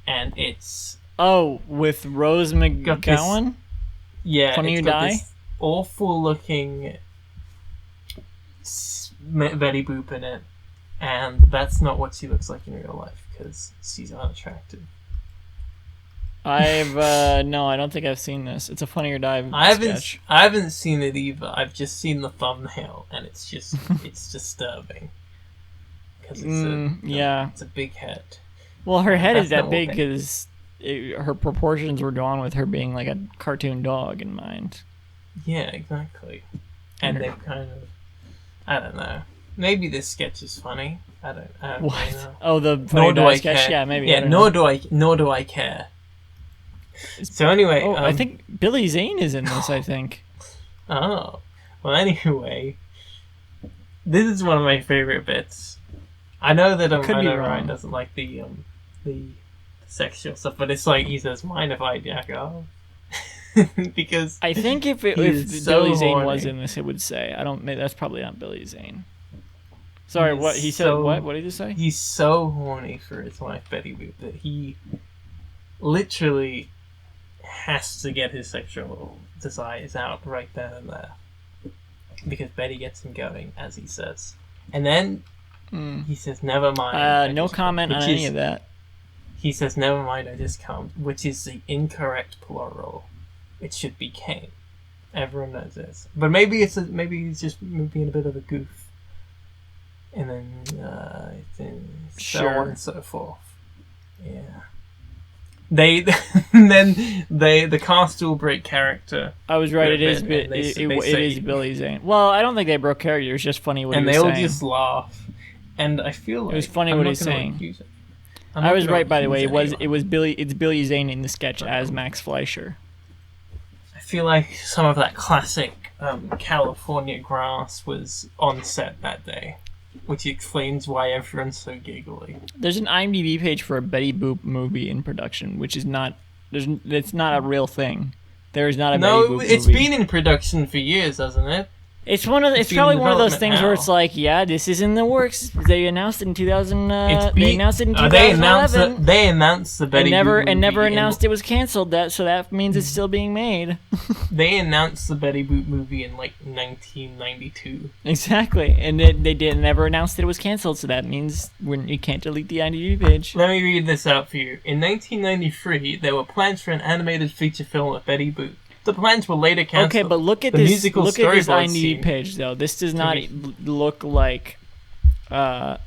S2: and it's
S1: Oh, with Rose
S2: Got this-
S1: McGowan?
S2: yeah,
S1: Funny
S2: it's
S1: You
S2: got
S1: Die?
S2: this awful looking Betty Boop in it, and that's not what she looks like in real life because she's unattractive.
S1: I've no, I don't think I've seen this. It's a Funny or Die sketch.
S2: I haven't seen it either. I've just seen the thumbnail, and it's just it's disturbing because
S1: yeah.
S2: it's a big head.
S1: Well, her head is
S2: That's
S1: that
S2: not
S1: big
S2: what
S1: because her proportions were drawn with her being like a cartoon dog in mind.
S2: Yeah, exactly. And they've kind of, I don't know. Maybe this sketch is funny. I don't really
S1: What?
S2: know.
S1: Oh, the Funny
S2: Nor
S1: or
S2: do
S1: Die
S2: I
S1: sketch?
S2: care.
S1: Yeah, maybe.
S2: Yeah,
S1: I don't
S2: nor
S1: know.
S2: do I care. So anyway,
S1: Oh, I think Billy Zane is in this. I think.
S2: Oh, well. Anyway, this is one of my favorite bits. I know that
S1: Could
S2: I
S1: be
S2: know
S1: wrong.
S2: Ryan doesn't like the sexual stuff, but it's like he says, "Mind if I jack off?" Because
S1: I think if
S2: He is so
S1: Billy Zane was
S2: horny.
S1: in this, it would say. I don't. That's probably not Billy Zane. Sorry,
S2: He is
S1: what he said?
S2: so-
S1: What? What did he say?
S2: he's so horny for his wife Betty Boop that he literally has to get his sexual desires out right then and there because Betty gets him going, as he says, and then he says, "Never mind." I
S1: No
S2: just
S1: comment
S2: come,"
S1: on
S2: which
S1: any
S2: is-
S1: of that.
S2: He says, "Never mind, I just come," which is the incorrect plural. It should be came. Everyone knows this, but maybe maybe he's just being a bit of a goof. And then so
S1: Sure.
S2: on and so forth. Yeah. The cast will break character,
S1: I was right.
S2: for a
S1: It is.
S2: bit, and they
S1: It
S2: say-
S1: is Billy Zane. Well, I don't think they broke character. It was just funny what
S2: and
S1: he
S2: they
S1: was
S2: all
S1: saying.
S2: just laugh. And I feel like
S1: was funny
S2: I'm
S1: what
S2: not
S1: he's
S2: gonna
S1: saying.
S2: accuse it. I'm
S1: I
S2: not
S1: was
S2: gonna
S1: right, by the way.
S2: accuse
S1: It's
S2: anyone.
S1: Billy Zane in the sketch as Max Fleischer.
S2: I feel like some of that classic California grass was on set that day, which explains why everyone's so giggly.
S1: There's an IMDb page for a Betty Boop movie in production, which is not. It's not a real thing. There is not a Betty
S2: No,
S1: Boop
S2: it's
S1: movie.
S2: been in production for years, hasn't it?
S1: It's probably one of those things where it's like, yeah, this is in the works. They announced it in 2000. They announced it in 2011.
S2: They announced the Betty Boop movie
S1: and never announced it was canceled. So that means it's still being made.
S2: They announced the Betty Boop movie in like 1992.
S1: Exactly, and they never announced that it was canceled. So that means you can't delete the IMDb page.
S2: Let me read this out for you. In 1993, there were plans for an animated feature film of Betty Boop. The plans were later canceled.
S1: Okay, but look at this IMDb page, though. This does not look like. This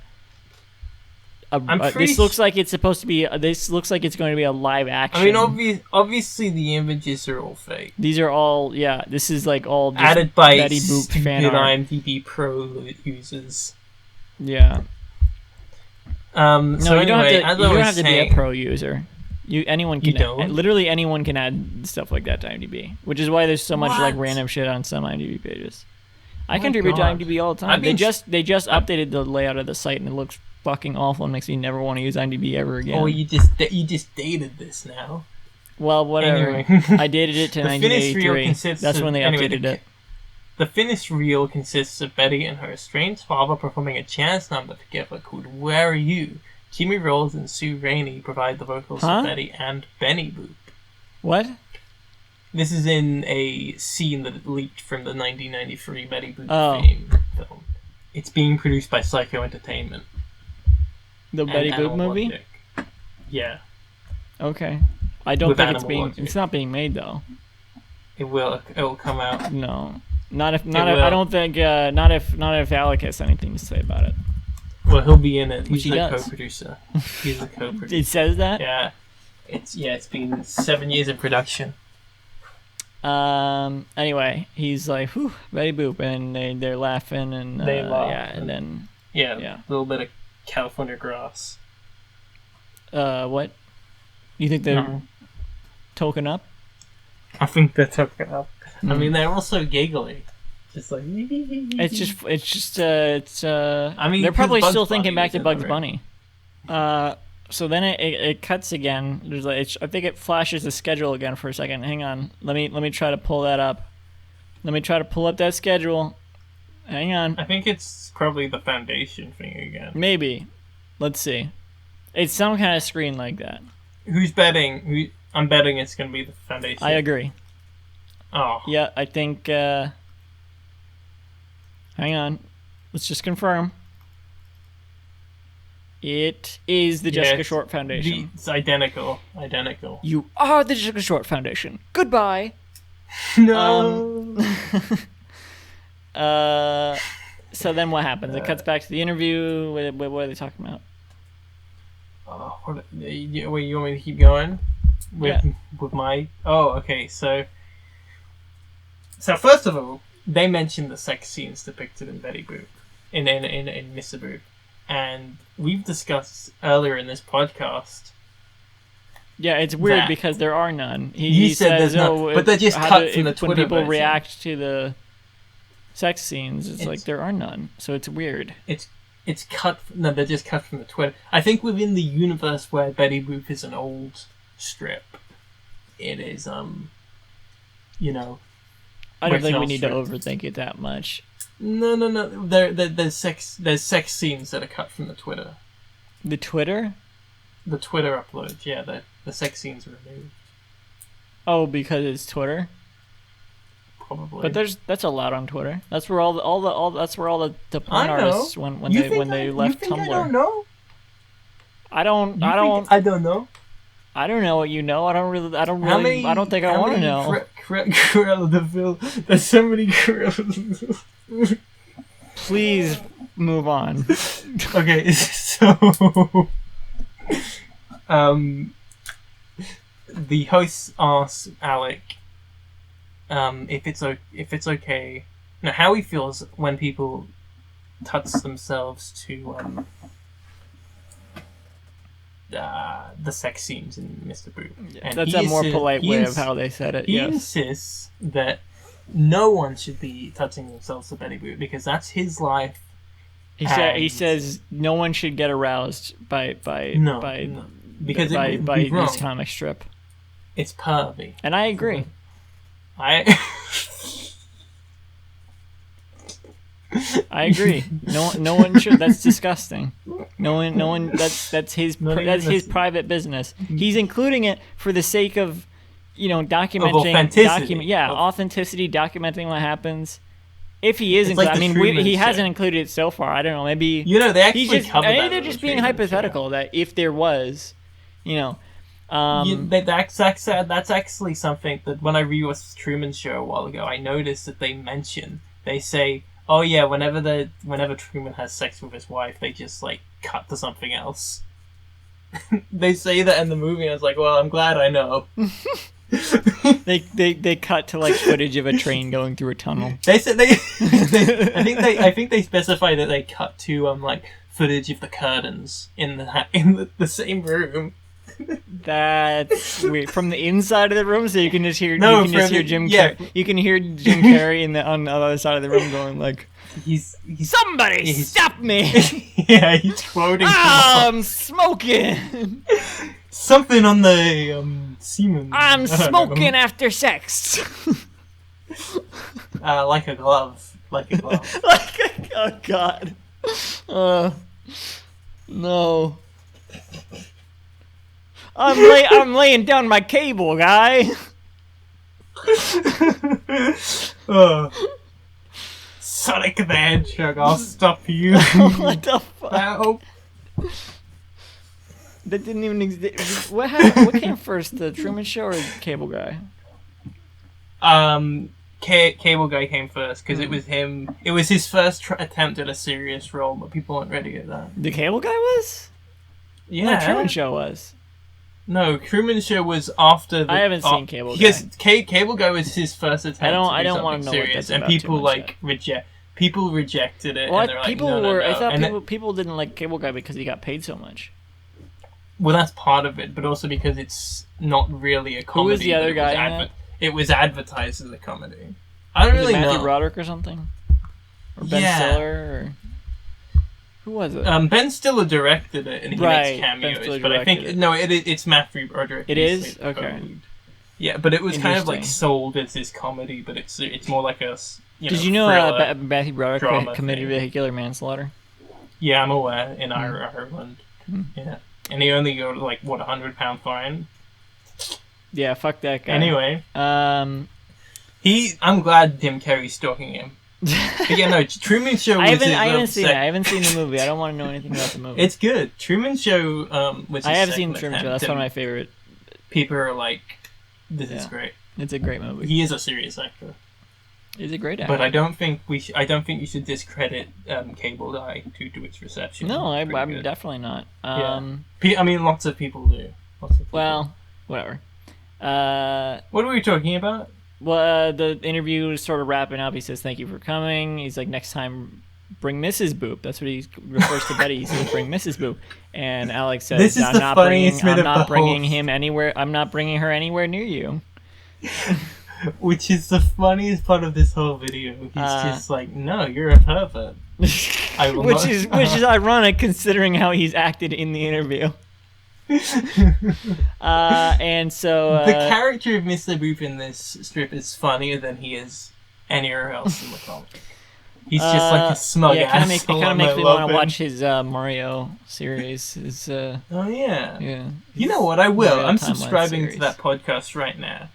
S1: looks like it's supposed to be. This looks like it's going to be a live action.
S2: I mean, obviously the images are all fake.
S1: These are all, yeah. This is like all just
S2: added by
S1: Betty Boop fan art.
S2: IMDb Pro users.
S1: Yeah.
S2: No,
S1: so
S2: you don't have
S1: to be a pro user. Anyone can. Literally anyone can add stuff like that to IMDb, which is why there's so much like random shit on some IMDb pages. I contribute to IMDb all the time. They just updated the layout of the site and it looks fucking awful and makes me never want to use IMDb ever again.
S2: Oh, you just dated this now.
S1: Well, whatever.
S2: Anyway.
S1: I dated it to 1983. That's when they updated it.
S2: The finished reel consists of Betty and her estranged father performing a chance number together called "Where Are You?" Jimmy Rolls and Sue Rainey provide the vocals for Betty and Benny Boop.
S1: What?
S2: This is in a scene that leaked from the 1993 Betty Boop film. It's being produced by Psycho Entertainment.
S1: The Betty Boop movie?
S2: Logic. Yeah.
S1: Okay. I don't think it's not being made though.
S2: It will come out.
S1: No. Not if Alec has anything to say about it.
S2: Well, he'll be in it. He's the co-producer. He's the co-producer.
S1: It says that?
S2: Yeah. It's been 7 years in production.
S1: Anyway, he's like, whew, Betty Boop, and they're laughing and
S2: they laugh.
S1: Yeah, and then
S2: a little bit of California grass.
S1: What? You think they're token up?
S2: I think they're token up. I mean, they're also giggly. Just like
S1: I mean, they're probably still thinking back to Bugs Bunny. So then it cuts again. There's I think it flashes the schedule again for a second. Hang on. Let me try to pull that up. Let me try to pull up that schedule. Hang on.
S2: I think it's probably the foundation thing again.
S1: Maybe. Let's see. It's some kind of screen like that.
S2: Who's betting? I'm betting it's going to be the foundation.
S1: I agree.
S2: Oh.
S1: Yeah, I think... hang on. Let's just confirm. It is the Jessica Short Foundation.
S2: It's identical.
S1: You are the Jessica Short Foundation. Goodbye.
S2: No.
S1: So then what happens? It cuts back to the interview. What are they talking about?
S2: You want me to keep going? With my... Oh, okay. So first of all, they mentioned the sex scenes depicted in Betty Boop, in Mr. Boop. And we've discussed earlier in this podcast.
S1: Yeah, it's weird because there are none.
S2: He said there's none, but they're just cut from the Twitter
S1: when people
S2: version.
S1: React to the sex scenes, it's like there are none. So it's weird.
S2: It's cut. No, they're just cut from the Twitter. I think within the universe where Betty Boop is an old strip, it is you know.
S1: I don't think we need to overthink it that much.
S2: No. There's sex scenes that are cut from the Twitter.
S1: The Twitter?
S2: The Twitter uploads, yeah. The sex scenes are removed.
S1: Oh, because it's Twitter?
S2: Probably.
S1: But that's allowed on Twitter. That's where all the porn artists when they left
S2: you think
S1: Tumblr.
S2: I don't know.
S1: I don't
S2: know.
S1: I don't know what you know. I don't think I want to know.
S2: Cruella de Vil. There's so many Cruella.
S1: Please move on.
S2: Okay, so the host asks Alec if it's okay. No, how he feels when people touch themselves to the sex scenes in Mr. Boop.
S1: And that's a more polite way of how they said it.
S2: He insists that no one should be touching themselves to Betty Boop because that's his life.
S1: He says no one should get aroused by
S2: because
S1: by this comic strip.
S2: It's pervy.
S1: And I agree.
S2: I
S1: I agree. No one should. That's disgusting. No one. That's his.
S2: Not even
S1: That's his
S2: this-
S1: private business. He's including it for the sake of, documenting.
S2: authenticity.
S1: Authenticity, documenting what happens. If he is
S2: It's like
S1: included,
S2: the Truman
S1: he
S2: Show.
S1: hasn't included it so far. I don't know. Maybe
S2: they actually
S1: he's just.
S2: covered
S1: Maybe
S2: that
S1: they're
S2: in the
S1: just being
S2: Truman
S1: hypothetical. That if there was,
S2: that's actually something that when I rewatched the Truman Show a while ago, I noticed that they say, oh yeah, whenever Truman has sex with his wife, they just like cut to something else. They say that in the movie. I was like, well, I'm glad I know.
S1: they cut to like footage of a train going through a tunnel.
S2: They said I think they specify that they cut to like footage of the curtains in the same room.
S1: That's weird. From the inside of the room, so you can just hear.
S2: No,
S1: you can just hear Jim. You can hear Jim Carrey on the other side of the room going like,
S2: he's
S1: "Somebody stop me!
S2: Yeah, he's quoting.
S1: I'm smoking.
S2: Something on the semen.
S1: I'm smoking after sex."
S2: Like a glove.
S1: Oh God. No. I'm laying down my cable, guy.
S2: Sonic the Hedgehog, I'll stop you.
S1: What the fuck?
S2: Ow.
S1: That didn't even exist. What happened? What came first, the Truman Show or Cable Guy?
S2: Cable Guy came first because it was him. It was his first attempt at a serious role, but people weren't ready at that.
S1: The Cable Guy was?
S2: Yeah,
S1: The Truman Show was.
S2: No, Truman Show was after.
S1: I haven't seen Cable Guy.
S2: Because Cable Guy was his first attempt.
S1: I
S2: to do
S1: don't want to know
S2: serious,
S1: what that's
S2: and
S1: about
S2: people
S1: too much
S2: like people rejected it.
S1: Well,
S2: and they're like,
S1: people
S2: no,
S1: were.
S2: no.
S1: I thought
S2: And
S1: people didn't like Cable Guy because he got paid so much.
S2: well, that's part of it, but also because it's not really a comedy.
S1: Who was the other
S2: but
S1: guy in it?
S2: It was advertised as a comedy. I don't really
S1: Matthew
S2: know.
S1: Broderick or something, or Ben
S2: Yeah.
S1: Stiller, or who was it?
S2: Ben Stiller directed it, and he
S1: Right,
S2: makes
S1: Ben
S2: cameos.
S1: Stiller
S2: But I think
S1: directed
S2: it's Matthew Broderick.
S1: It
S2: who's
S1: is?
S2: made the
S1: Okay.
S2: code. Yeah, but it was kind of like
S1: Interesting.
S2: sold as his comedy, but it's more like a.
S1: Did you know
S2: thriller
S1: Matthew Broderick
S2: drama
S1: committed
S2: thing.
S1: vehicular manslaughter?
S2: Yeah, I'm aware in Ireland.
S1: Hmm.
S2: Yeah, and he only got like what £100 fine.
S1: Yeah, fuck that guy.
S2: Anyway,
S1: Um,
S2: I'm glad Jim Carrey's stalking him. But yeah, no, Truman Show was
S1: I haven't seen it. I haven't seen the movie. I don't want to know anything about the movie.
S2: It's good. Truman Show was.
S1: I
S2: his
S1: have seen
S2: second
S1: Truman Show.
S2: attempt,
S1: That's one of
S2: and
S1: my favorite.
S2: people are like, "This is
S1: Yeah.
S2: great."
S1: It's a great movie.
S2: He is a serious actor,
S1: He's a great actor.
S2: but I don't think I don't think you should discredit Cable Guy due to its reception.
S1: No,
S2: It's pretty
S1: I'm
S2: good.
S1: definitely not.
S2: I mean, lots of people do.
S1: Well, whatever.
S2: What are we talking about?
S1: Well, the interview is sort of wrapping up. He says, "Thank you for coming." He's like, "Next time, bring Mrs. Boop." That's what he refers to Betty. He says, "Bring Mrs. Boop." And Alex says,
S2: This is
S1: "I'm
S2: the
S1: not
S2: funniest
S1: bringing.
S2: bit
S1: I'm
S2: of
S1: not
S2: the
S1: bringing
S2: whole-
S1: him anywhere. I'm not bringing her anywhere near you."
S2: Which is the funniest part of this whole video. He's just like, "No, you're a pervert." I will
S1: which
S2: not-
S1: is ironic considering how he's acted in the interview. And so
S2: The character of Mr. Boop in this strip is funnier than he is anywhere else in the comic. He's just like a smug
S1: yeah,
S2: asshole.
S1: it kind of
S2: and
S1: makes
S2: I
S1: me
S2: love
S1: want to
S2: him.
S1: watch his Mario series. His,
S2: Oh yeah.
S1: yeah.
S2: You know what? I will.
S1: Mario
S2: I'm
S1: Timeline
S2: subscribing
S1: series.
S2: to that podcast right now.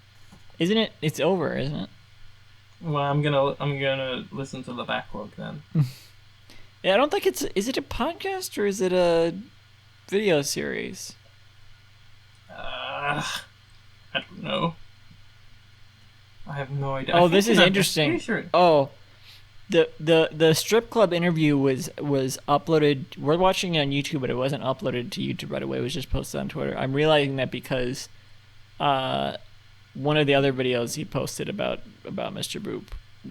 S1: Isn't it? It's over, isn't it?
S2: Well, I'm gonna listen to the backlog then.
S1: Yeah, I don't think it's. Is it a podcast or is it a video series?
S2: I don't know. I have no idea.
S1: Oh,
S2: I
S1: this
S2: think
S1: is
S2: I'm
S1: interesting.
S2: pretty sure-
S1: Oh, the strip club interview was uploaded. We're watching it on YouTube, but it wasn't uploaded to YouTube right away. It was just posted on Twitter. I'm realizing that because one of the other videos he posted about Mr. Boop,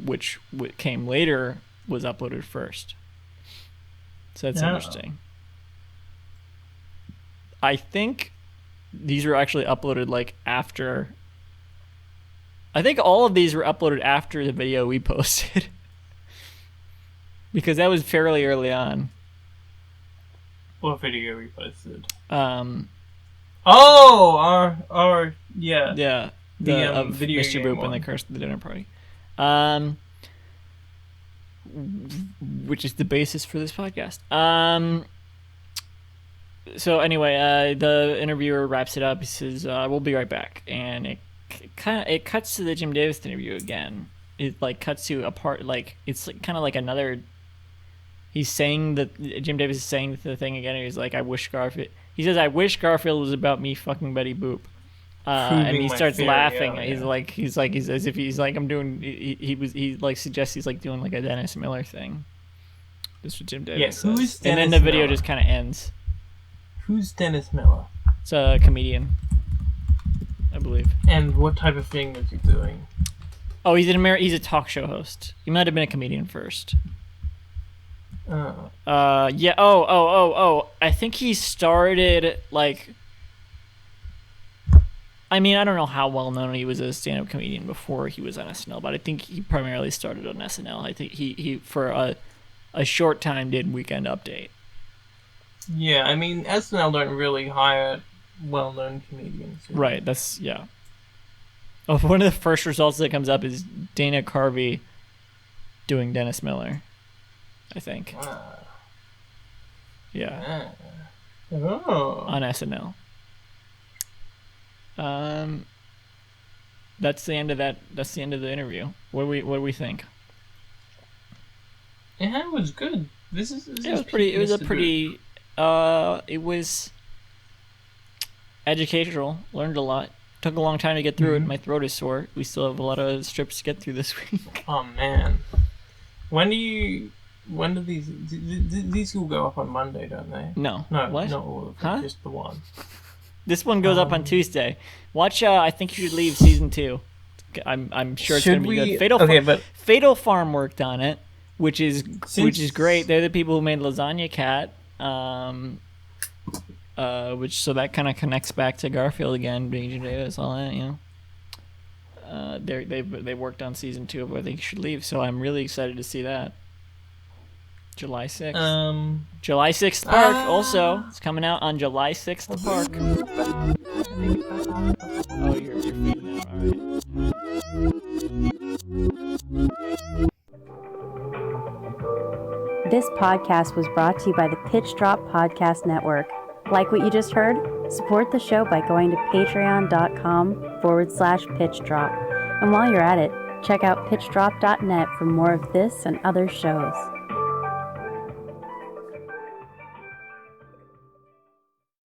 S1: which came later, was uploaded first. So that's interesting. I think these were actually uploaded like after. I think all of these were uploaded after the video we posted. Because that was fairly early on.
S2: What video we posted?
S1: Um,
S2: Oh, our yeah.
S1: yeah. of
S2: video
S1: Mr.
S2: game
S1: Boop
S2: one.
S1: and the Curse of the Dinner Party. Which is the basis for this podcast. So anyway, the interviewer wraps it up. He says, "We'll be right back," and it cuts to the Jim Davis interview again. It like cuts to a part like it's like, kind of like another. He's saying that Jim Davis is saying the thing again. And he's like, "I wish Garfield." He says, "I wish Garfield was about me fucking Betty Boop." And he starts laughing.
S2: Yeah.
S1: He's as if he's like I'm doing. He like suggests he's like doing like a Dennis Miller thing. This is what Jim Davis says.
S2: Who's
S1: and then
S2: Dennis
S1: the video
S2: Miller?
S1: just kind of ends.
S2: Who's Dennis Miller?
S1: It's a comedian, I believe.
S2: And what type of thing was he doing?
S1: Oh, he's a talk show host. He might have been a comedian first. Yeah. Oh. I think he started like. I mean, I don't know how well known he was as a stand-up comedian before he was on SNL, but I think he primarily started on SNL. I think he for a short time did Weekend Update.
S2: Yeah, I mean, SNL don't really hire well-known comedians. You know?
S1: Right. That's yeah. Oh, one of the first results that comes up is Dana Carvey doing Dennis Miller. I think. Yeah.
S2: Oh.
S1: On SNL. That's the end of that. That's the end of the interview. What do we think?
S2: Yeah, it was good. It
S1: was educational. Learned a lot. Took a long time to get through it. My throat is sore. We still have a lot of strips to get through this week.
S2: Oh man, when do these will go up on Monday, don't they?
S1: No.
S2: No,
S1: What?
S2: not all of them.
S1: Huh?
S2: Just the one.
S1: This one goes up on Tuesday. Watch. I think you should leave season 2. I'm sure it's gonna be good. Fatal Farm worked on it, which is great. They're the people who made Lasagna Cat. So that kind of connects back to Garfield again, being Jim Davis, all that, you know. They worked on season 2 of I Think You Should Leave, so I'm really excited to see that. July 6th. July 6th Park also. It's coming out on July 6th the Park. Oh, you're fading out. All right.
S3: This podcast was brought to you by the Pitch Drop Podcast Network. Like what you just heard? Support the show by going to patreon.com/pitchdrop. And while you're at it, check out pitchdrop.net for more of this and other shows.